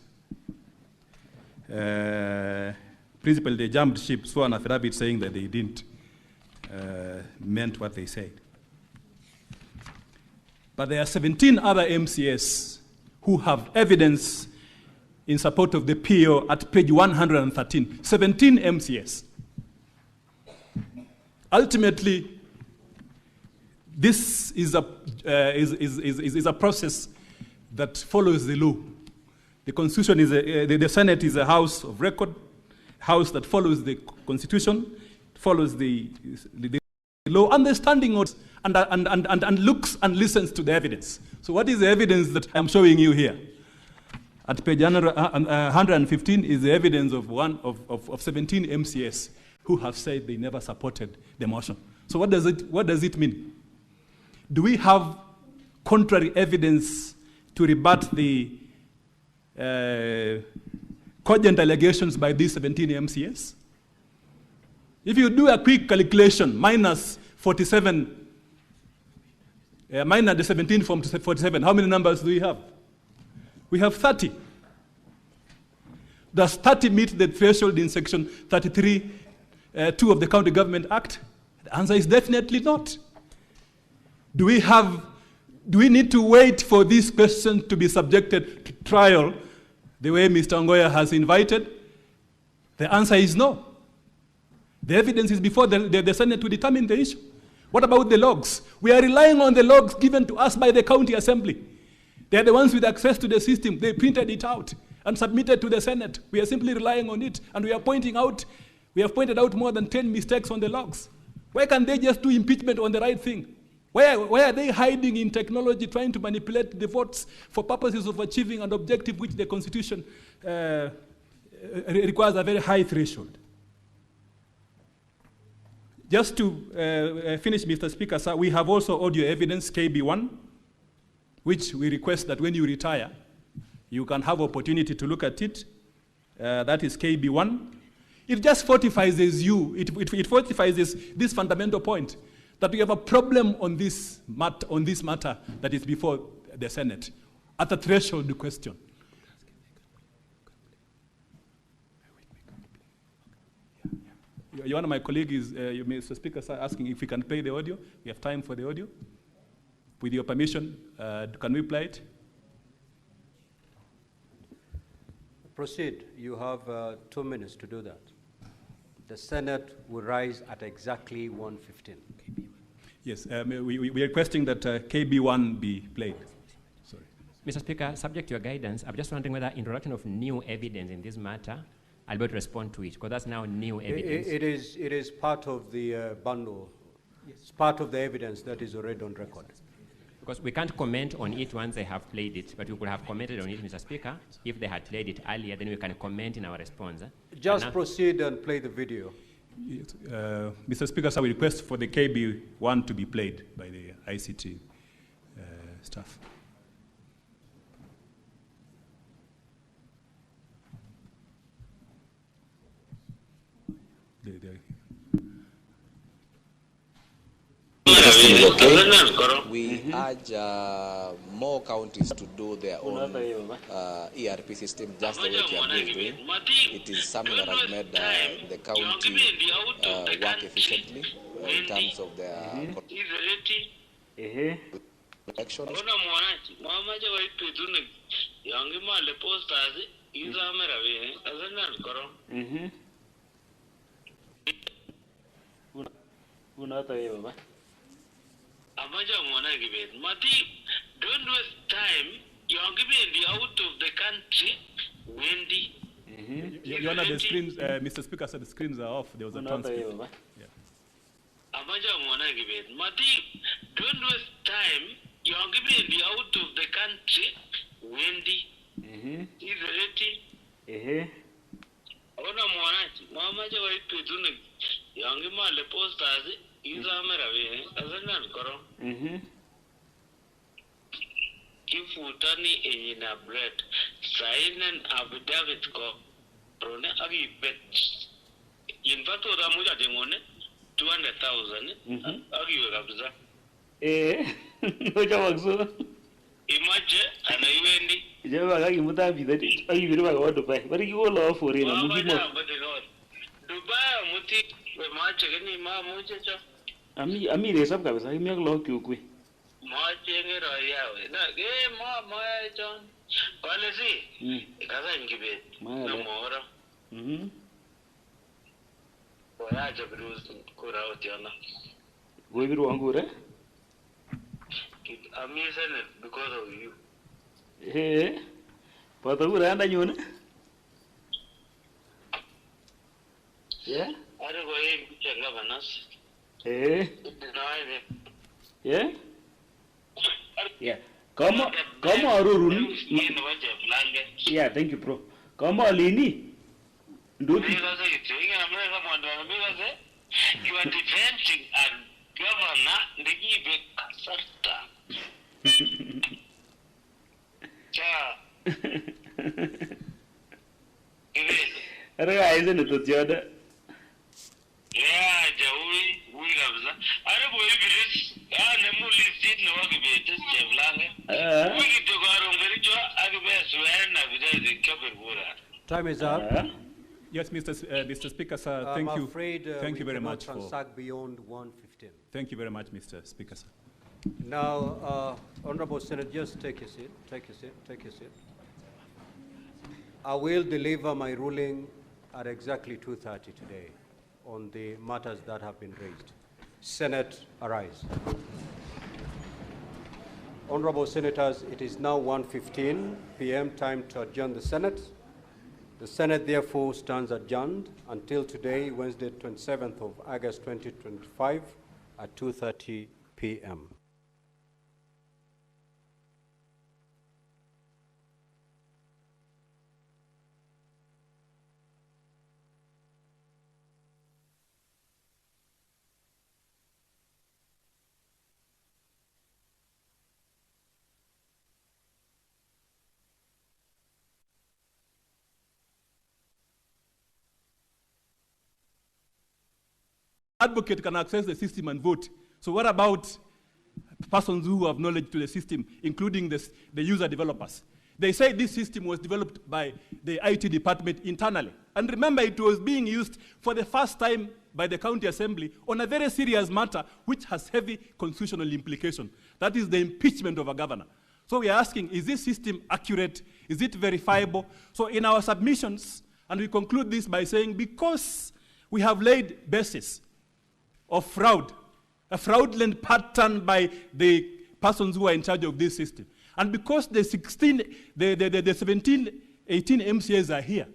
Principally, they jumped ship, swore an affidavit saying that they didn't meant what they said. But there are 17 other MCAs who have evidence in support of the PO at page 113. 17 MCAs. Ultimately, this is a process that follows the law. The Constitution is the Senate is a house of record, house that follows the Constitution, follows the law, understanding and looks and listens to the evidence. So what is the evidence that I'm showing you here? At page 115 is the evidence of 17 MCAs who have said they never supported the motion. So what does it mean? Do we have contrary evidence to rebut the cogent allegations by these 17 MCAs? If you do a quick calculation, minus 47, minus the 17 from 47, how many numbers do we have? We have 30. Does 30 meet the threshold in section 33, 2 of the County Government Act? The answer is definitely not. Do we need to wait for this question to be subjected to trial the way Mr. Ongoya has invited? The answer is no. The evidence is before the Senate to determine the issue. What about the logs? We are relying on the logs given to us by the county assembly. They are the ones with access to the system. They printed it out and submitted to the Senate. We are simply relying on it, and we have pointed out more than 10 mistakes on the logs. Why can't they just do impeachment on the right thing? Why are they hiding in technology, trying to manipulate the votes for purposes of achieving an objective which the Constitution requires a very high threshold? Just to finish, Mr. Speaker, sir, we have also audio evidence, KB1, which we request that when you retire, you can have opportunity to look at it. That is KB1. It just fortifies you. It fortifies this fundamental point that we have a problem on this matter that is before the Senate at the threshold question. One of my colleagues, Mr. Speaker, asking if we can play the audio. We have time for the audio. With your permission, can we play it? Proceed. You have 2 minutes to do that. The Senate will rise at exactly 1:15. Yes, we are requesting that KB1 be played. Sorry. Mr. Speaker, subject to your guidance, I'm just wondering whether introduction of new evidence in this matter, I'll be able to respond to it, because that's now new evidence. It is part of the bundle. Yes. It's part of the evidence that is already on record. Because we can't comment on it once they have played it, but we could have commented on it, Mr. Speaker. If they had played it earlier, then we can comment in our response. Just proceed and play the video. Yes, Mr. Speaker, so we request for the KB1 to be played by the ICT staff. Okay. We urge more counties to do their own ERP system just the way Kiambu is doing. It is something that has made the county work efficiently in terms of their elections. Don't waste time. You're giving the out of the country, Wendy. Your Honor, the screens, Mr. Speaker said the screens are off. There was a transcript. Yeah. Don't waste time. You're giving the out of the country, Wendy. Is ready. Ona mwanachi, mamaja wa ipetune. Yangi male posters. Kifutani enyina bread sign and affidavit ko rone agi bet in fact oda muja dengone 200,000 agi we kabisa oja wakso imaje ana iwendi jawa agi mutahi that agi birwa go Dubai bari ki wolo ofore na mugimo Dubai muti we mache gani ma muje cha ami resab kabisa imiak lo kyukwe Machengero yawe na ma John policy kaza ngibe na mora oya jabruz kura otiana go biru wangure I'm using it because of you pada ura anda nyone yeah are go e chenga banas yeah Kama arurun. Yeah, thank you, bro. Kama lini? You are defending a governor, the give isn't it, Jada? Yeah, Jawi, we have that. I don't believe it is. I never listed no aggravated Javlang. We get to go on very job, aggravated, and the cover. Time is up. Yes, Mr. Speaker, sir, thank you. Thank you very much for transact beyond 1:15. Thank you very much, Mr. Speaker, sir. Now, Honorable Senate, just take a seat. Take a seat. Take a seat. I will deliver my ruling at exactly 2:30 today on the matters that have been raised. Senate, arise. Honorable Senators, it is now 1:15 p.m. time to adjourn the Senate. The Senate therefore stands adjourned until today, Wednesday, 27th of August 2025 at 2:30 p.m. Advocate can access the system and vote. So what about persons who have knowledge to the system, including the user developers? They say this system was developed by the IT department internally. And remember, it was being used for the first time by the county assembly on a very serious matter, which has heavy constitutional implication. That is the impeachment of a governor. So we are asking, is this system accurate? Is it verifiable? So in our submissions, and we conclude this by saying, because we have laid basis of fraud, a fraudulent pattern by the persons who are in charge of this system. And because the 17, 18 MCAs are here,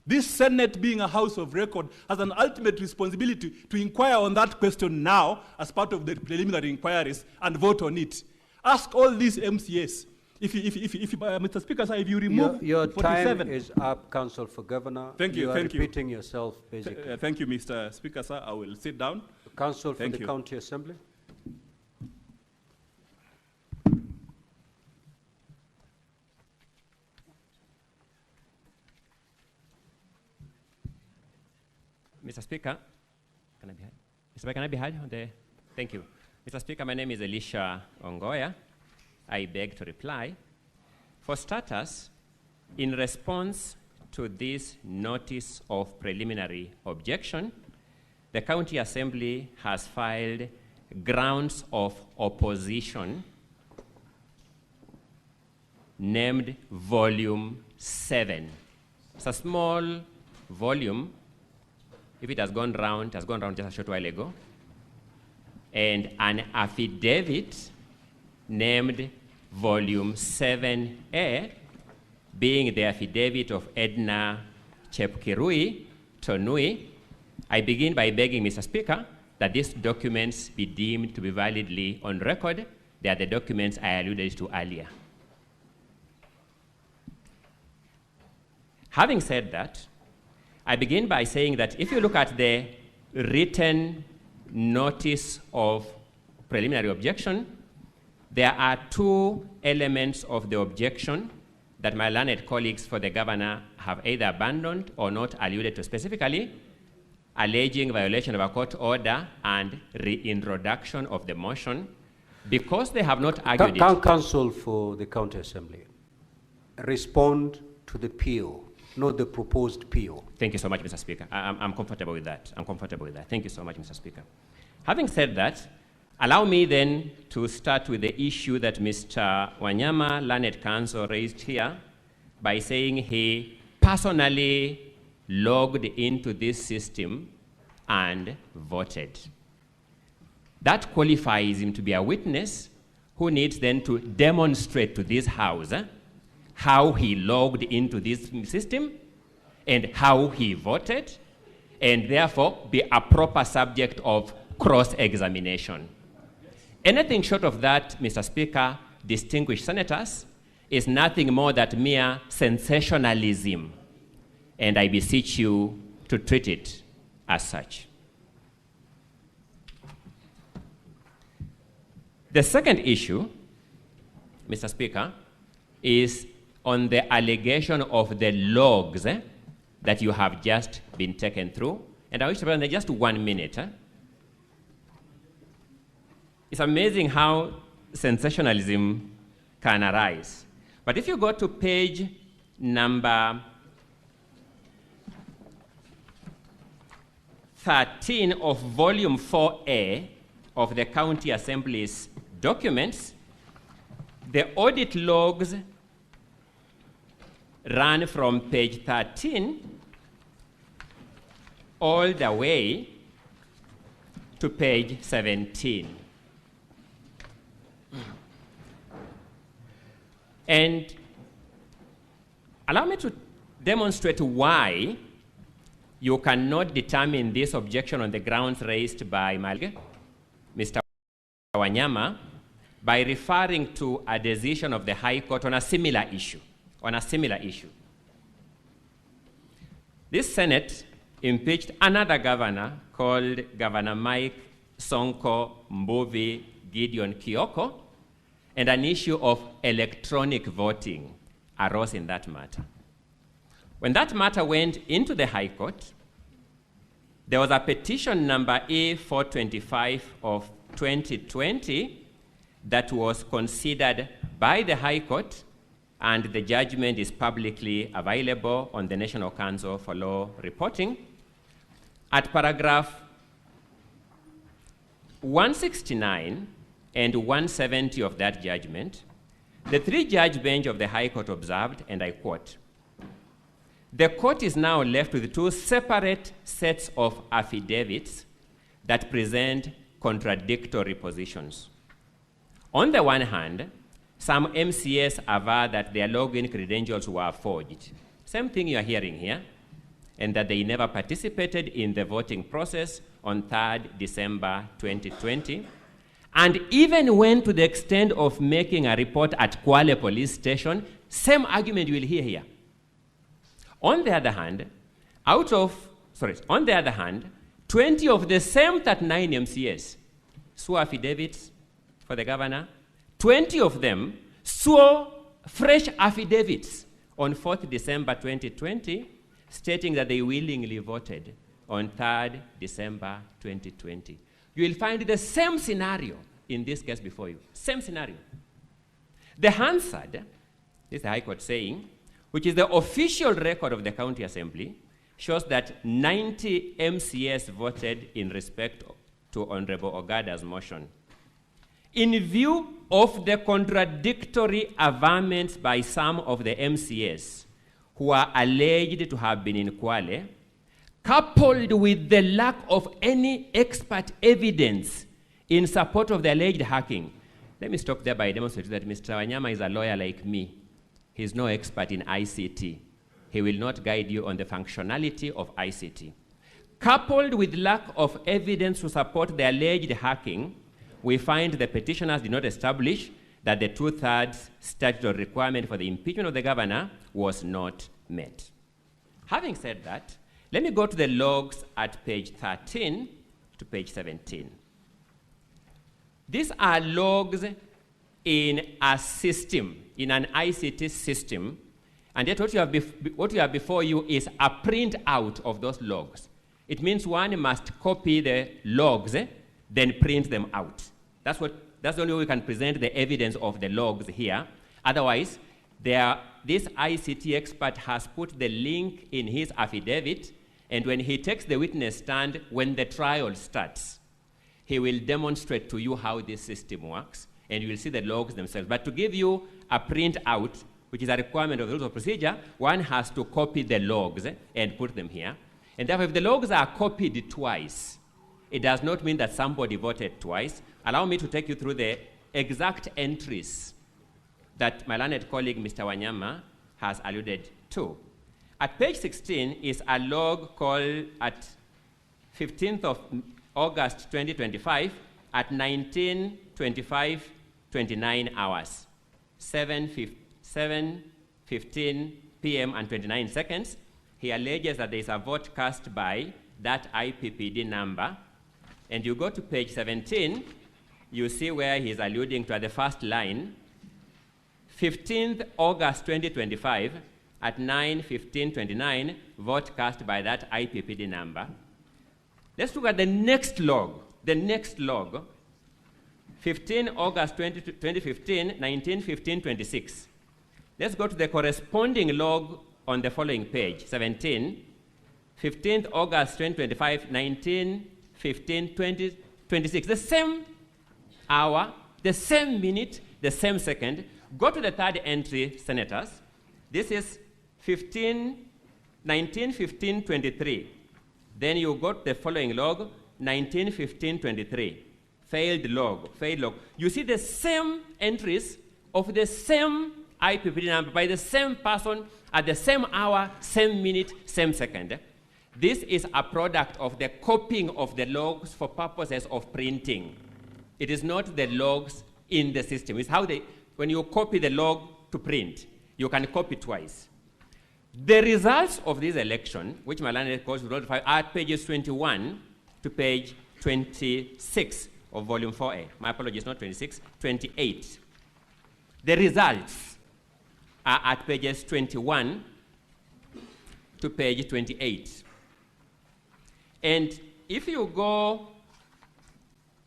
this Senate, being a house of record, has an ultimate responsibility to inquire on that question now as part of the preliminary inquiries and vote on it. Ask all these MCAs. Mr. Speaker, sir, if you remove your 47. time is up, Counsel for Governor. Thank you. You are thank repeating yourself, basically. Thank you, Mr. Speaker, sir. I will sit down. Counsel for the County Assembly. Mr. Speaker, can I be heard? Mr. Speaker, can I be heard? Thank you. Mr. Speaker, my name is Elisha Ongoya. I beg to reply. For starters, in response to this notice of preliminary objection, the County Assembly has filed grounds of opposition named Volume 7. It's a small volume. If it has gone round, it has gone round just a short while ago. And an affidavit named Volume 7A, being the affidavit of Edna Chepkirui Tonui. I begin by begging, Mr. Speaker, that these documents be deemed to be validly on record. They are the documents I alluded to earlier. Having said that, I begin by saying that if you look at the written notice of preliminary objection, there are two elements of the objection that my learned colleagues for the governor have either abandoned or not alluded to specifically, alleging violation of a court order and reintroduction of the motion, because they have not argued it. Counsel for the County Assembly, respond to the PO, not the proposed PO. Thank you so much, Mr. Speaker. I'm comfortable with that. I'm comfortable with that. Thank you so much, Mr. Speaker. Having said that, allow me then to start with the issue that Mr. Wanyama, learned counsel, raised here by saying he personally logged into this system and voted. That qualifies him to be a witness who needs then to demonstrate to this House how he logged into this system and how he voted, and therefore be a proper subject of cross-examination. Anything short of that, Mr. Speaker, distinguished senators, is nothing more than mere sensationalism, and I beseech you to treat it as such. The second issue, Mr. Speaker, is on the allegation of the logs that you have just been taken through. And I wish to present just 1 minute. It's amazing how sensationalism can arise. But if you go to page number 13 of Volume 4A of the County Assembly's documents, the audit logs run from page 13 all the way to page 17. And allow me to demonstrate why you cannot determine this objection on the grounds raised by Mr. Wanyama by referring to a decision of the High Court on a similar issue. This Senate impeached another governor called Governor Mike Sonko Mbuvi Gideon Kioko, and an issue of electronic voting arose in that matter. When that matter went into the High Court, there was a petition number E425 of 2020 that was considered by the High Court, and the judgment is publicly available on the National Council for Law Reporting. At paragraph 169 and 170 of that judgment, the three-judge bench of the High Court observed, and I quote, "The court is now left with two separate sets of affidavits that present contradictory positions. On the one hand, some MCS aver that their login credentials were forged. Same thing you are hearing here, and that they never participated in the voting process on 3rd December 2020, and even went to the extent of making a report at Kwale Police Station. Same argument you will hear here. On the other hand, 20 of the same 39 MCS swore affidavits for the governor. 20 of them swore fresh affidavits on 4th December 2020, stating that they willingly voted on 3rd December 2020. You will find the same scenario in this case before you. Same scenario. The Hansard, this is the High Court saying, which is the official record of the County Assembly, shows that 90 MCAs voted in respect to Honorable Ogada's motion. In view of the contradictory averments by some of the MCAs who are alleged to have been in Kwale, coupled with the lack of any expert evidence in support of the alleged hacking. Let me stop there by demonstrating that Mr. Wanyama is a lawyer like me. He's no expert in ICT. He will not guide you on the functionality of ICT. Coupled with lack of evidence to support the alleged hacking, we find the petitioners did not establish that the 2/3 statutory requirement for the impeachment of the governor was not met. Having said that, let me go to the logs at page 13 to page 17. These are logs in a system, in an ICT system, and yet what you have before you is a printout of those logs. It means one must copy the logs, then print them out. That's the only way we can present the evidence of the logs here. Otherwise, this ICT expert has put the link in his affidavit, and when he takes the witness stand, when the trial starts, he will demonstrate to you how this system works, and you will see the logs themselves. But to give you a printout, which is a requirement of the rules of procedure, one has to copy the logs and put them here. And therefore, if the logs are copied twice, it does not mean that somebody voted twice. Allow me to take you through the exact entries that my learned colleague, Mr. Wanyama, has alluded to. At page 16 is a log called at 15th of August 2025 at 19:25:29 hours, 7:15 p.m. and 29 seconds. He alleges that there is a vote cast by that IPPD number. And you go to page 17, you see where he's alluding to at the first line, 15th August 2025 at 9:15:29, vote cast by that IPPD number. Let's look at the next log, 15 August 2015, 19:15:26. Let's go to the corresponding log on the following page, 17, 15th August 2025, 19:15:26. The same hour, the same minute, the same second. Go to the third entry, senators. This is 19:15:23. Then you got the following log, 19:15:23. Failed log. You see the same entries of the same IPPD number by the same person at the same hour, same minute, same second. This is a product of the copying of the logs for purposes of printing. It is not the logs in the system. It's how when you copy the log to print, you can copy twice. The results of this election, which my learned course will notify, are at pages 21 to page 26 of volume 4A. My apologies, not 26, 28. The results are at pages 21 to page 28. And if you go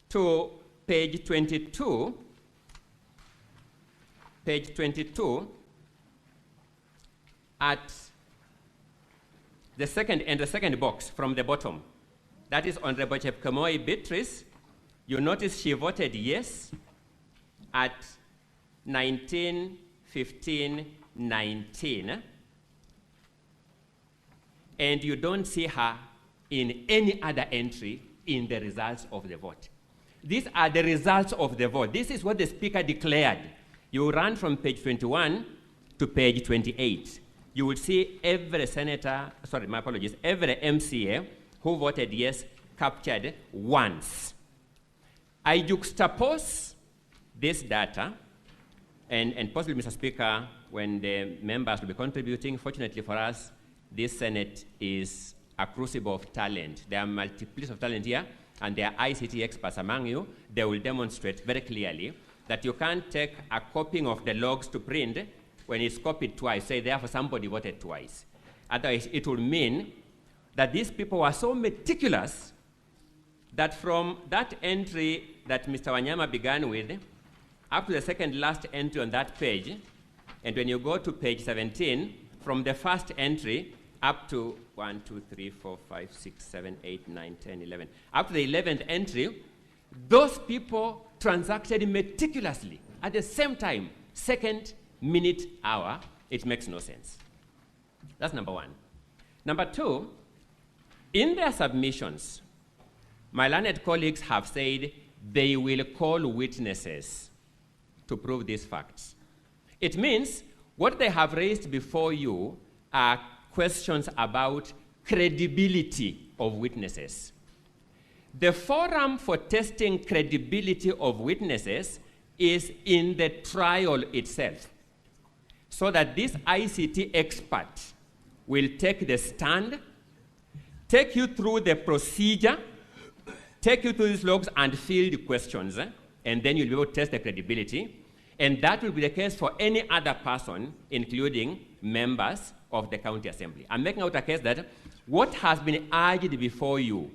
to page 22, at the second box from the bottom, that is Honorable Chepkemoi Beatrice, you notice she voted yes at 19:15:19, and you don't see her in any other entry in the results of the vote. These are the results of the vote. This is what the speaker declared. You run from page 21 to page 28. You will see every senator, every MCA who voted yes captured once. I juxtapose this data, and possibly, Mr. Speaker, when the members will be contributing, fortunately for us, this Senate is a crucible of talent. There are multiplicity of talent here, and there are ICT experts among you. They will demonstrate very clearly that you can't take a copying of the logs to print when it's copied twice, say therefore somebody voted twice. Otherwise, it will mean that these people were so meticulous that from that entry that Mr. Wanyama began with, up to the second last entry on that page, and when you go to page 17, from the first entry up to 1, 2, 3, 4, 5, 6, 7, 8, 9, 10, 11, up to the 11th entry, those people transacted meticulously at the same time, second, minute, hour. It makes no sense. That's number one. Number two, in their submissions, my learned colleagues have said they will call witnesses to prove these facts. It means what they have raised before you are questions about credibility of witnesses. The forum for testing credibility of witnesses is in the trial itself, so that this ICT expert will take the stand, take you through the procedure, take you through these logs and field questions, and then you'll be able to test the credibility. And that will be the case for any other person, including members of the county assembly. I'm making out a case that what has been urged before you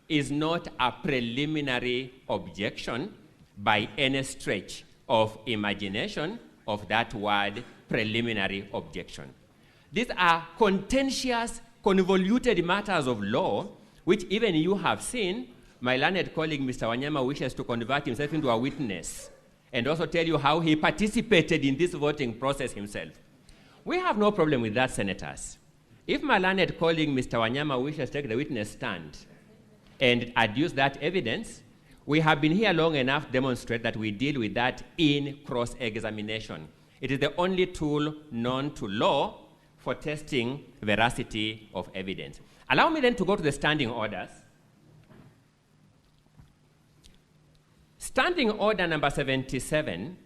is not a preliminary objection by any stretch of imagination of that word, preliminary objection. These are contentious, convoluted matters of law, which even you have seen. My learned colleague, Mr. Wanyama, wishes to convert himself into a witness and also tell you how he participated in this voting process himself. We have no problem with that, senators. If my learned colleague, Mr. Wanyama, wishes to take the witness stand and adduce that evidence, we have been here long enough to demonstrate that we deal with that in cross-examination. It is the only tool known to law for testing veracity of evidence. Allow me then to go to the standing orders. Standing order number 77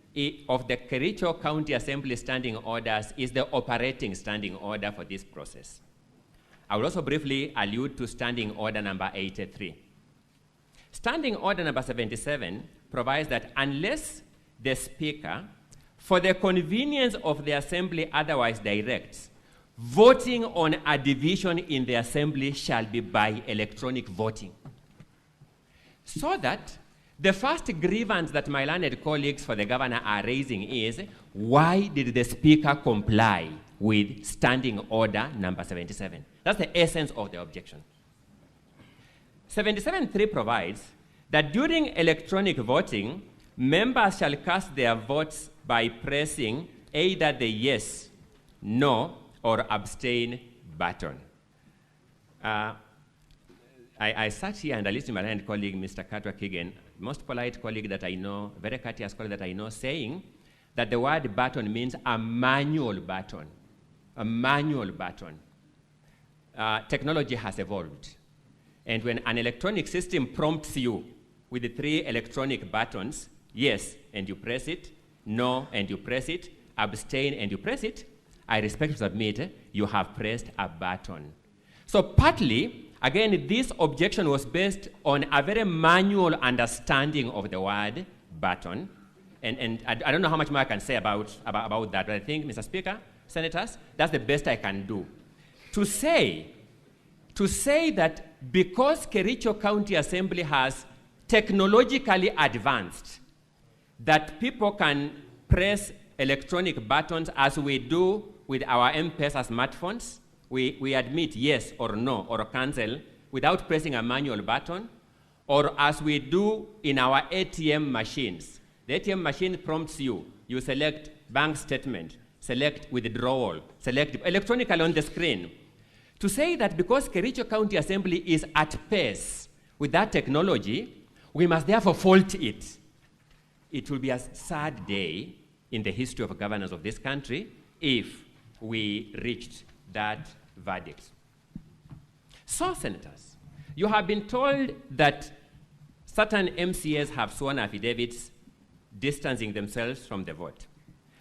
of the Kericho County Assembly standing orders is the operating standing order for this process. I will also briefly allude to standing order number 83. Standing order number 77 provides that unless the Speaker, for the convenience of the Assembly, otherwise directs, voting on a division in the Assembly shall be by electronic voting. So that the first grievance that my learned colleagues for the governor are raising is, why did the Speaker comply with standing order number 77? That's the essence of the objection. 77.3 provides that during electronic voting, members shall cast their votes by pressing either the yes, no, or abstain button. I sat here and I listened to my learned colleague, Mr. Katwa Kigen, most polite colleague that I know, very courteous colleague that I know, saying that the word button means a manual button. A manual button. Technology has evolved. And when an electronic system prompts you with the 3 electronic buttons, yes, and you press it, no, and you press it, abstain, and you press it, I respectfully submit you have pressed a button. So partly, again, this objection was based on a very manual understanding of the word button. And I don't know how much more I can say about that, but I think, Mr. Speaker, senators, that's the best I can do. To say that because Kericho County Assembly has technologically advanced, that people can press electronic buttons as we do with our M-Pesa smartphones, we admit yes or no or cancel without pressing a manual button, or as we do in our ATM machines. The ATM machine prompts you. You select bank statement, select withdrawal, select electronically on the screen. To say that because Kericho County Assembly is at pace with that technology, we must therefore fault it. It will be a sad day in the history of governance of this country if we reached that verdict. So, senators, you have been told that certain MCAs have sworn affidavits distancing themselves from the vote.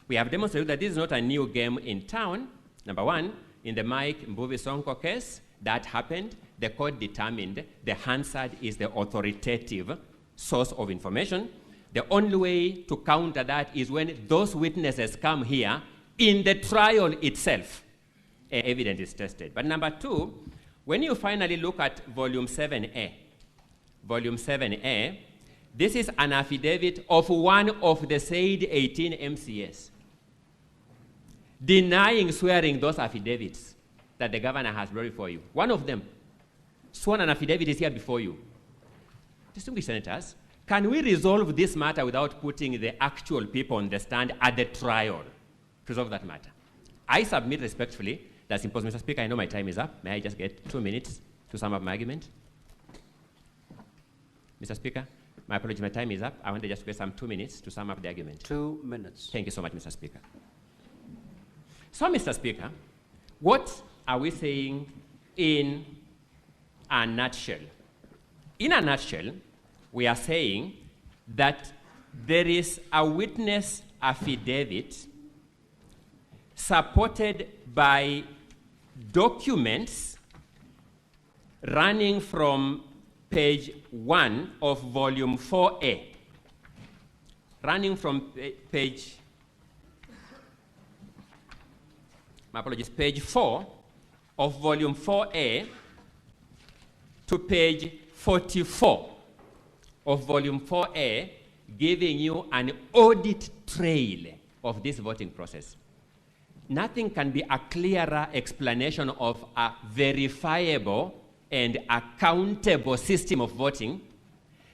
We have demonstrated that this is not a new game in town. Number one, in the Mike Mbuvi Sonko case, that happened. The court determined the Hansard is the authoritative source of information. The only way to counter that is when those witnesses come here in the trial itself. Evidence is tested. But number two, when you finally look at volume 7A volume 7A, this is an affidavit of one of the said 18 MCAs, denying swearing those affidavits that the governor has brought before you. One of them sworn an affidavit is here before you. Distinguished senators, can we resolve this matter without putting the actual people on the stand at the trial to resolve that matter? I submit respectfully that's impossible. Mr. Speaker, I know my time is up. May I just get 2 minutes to sum up my argument? Mr. Speaker, my apologies, my time is up. I want to just get some 2 minutes to sum up the argument. 2 minutes. Thank you so much, Mr. Speaker. So, Mr. Speaker, what are we saying in a nutshell? In a nutshell, we are saying that there is a witness affidavit supported by documents running from page 1 of volume 4A, running from page 4 of volume 4A to page 44 of volume 4A, giving you an audit trail of this voting process. Nothing can be a clearer explanation of a verifiable and accountable system of voting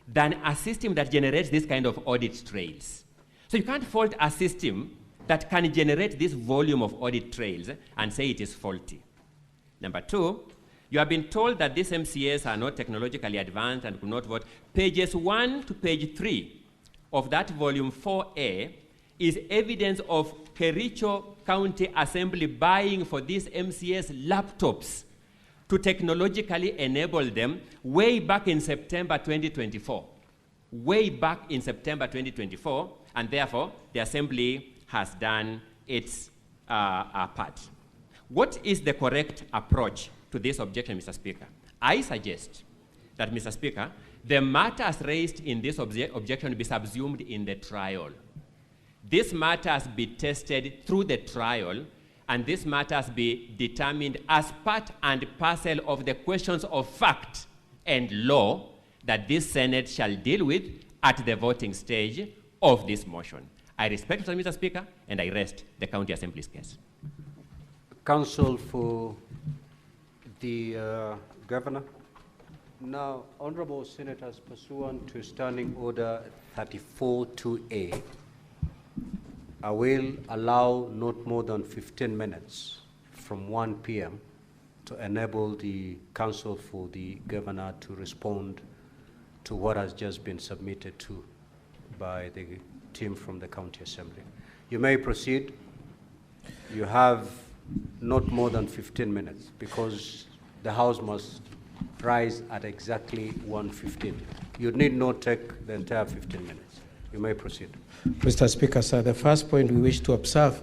than a system that generates this kind of audit trails. So you can't fault a system that can generate this volume of audit trails and say it is faulty. Number two, you have been told that these MCAs are not technologically advanced and could not vote. Pages 1 to page 3 of that volume 4A is evidence of Kericho County Assembly buying for these MCAs laptops to technologically enable them way back in September 2024. Way back in September 2024, and therefore the Assembly has done its part. What is the correct approach to this objection, Mr. Speaker? I suggest that, Mr. Speaker, the matters raised in this objection be subsumed in the trial. These matters be tested through the trial, and these matters be determined as part and parcel of the questions of fact and law that this Senate shall deal with at the voting stage of this motion. I respect Mr. Speaker, and I rest the County Assembly's case. Counsel for the Governor. Now, Honorable Senators, pursuant to Standing Order 34-2A, I will allow not more than 15 minutes from 1 p.m. to enable the Counsel for the Governor to respond to what has just been submitted to by the team from the County Assembly. You may proceed. You have not more than 15 minutes because the House must rise at exactly 1:15. You need not take the entire 15 minutes. You may proceed. Mr. Speaker, sir, the first point we wish to observe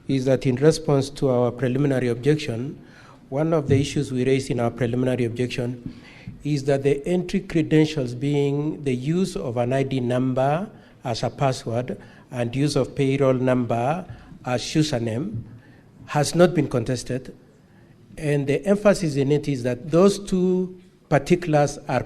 is that in response to our preliminary objection, one of the issues we raised in our preliminary objection is that the entry credentials, being the use of an ID number as a password and use of payroll number as username, has not been contested. And the emphasis in it is that those two particulars are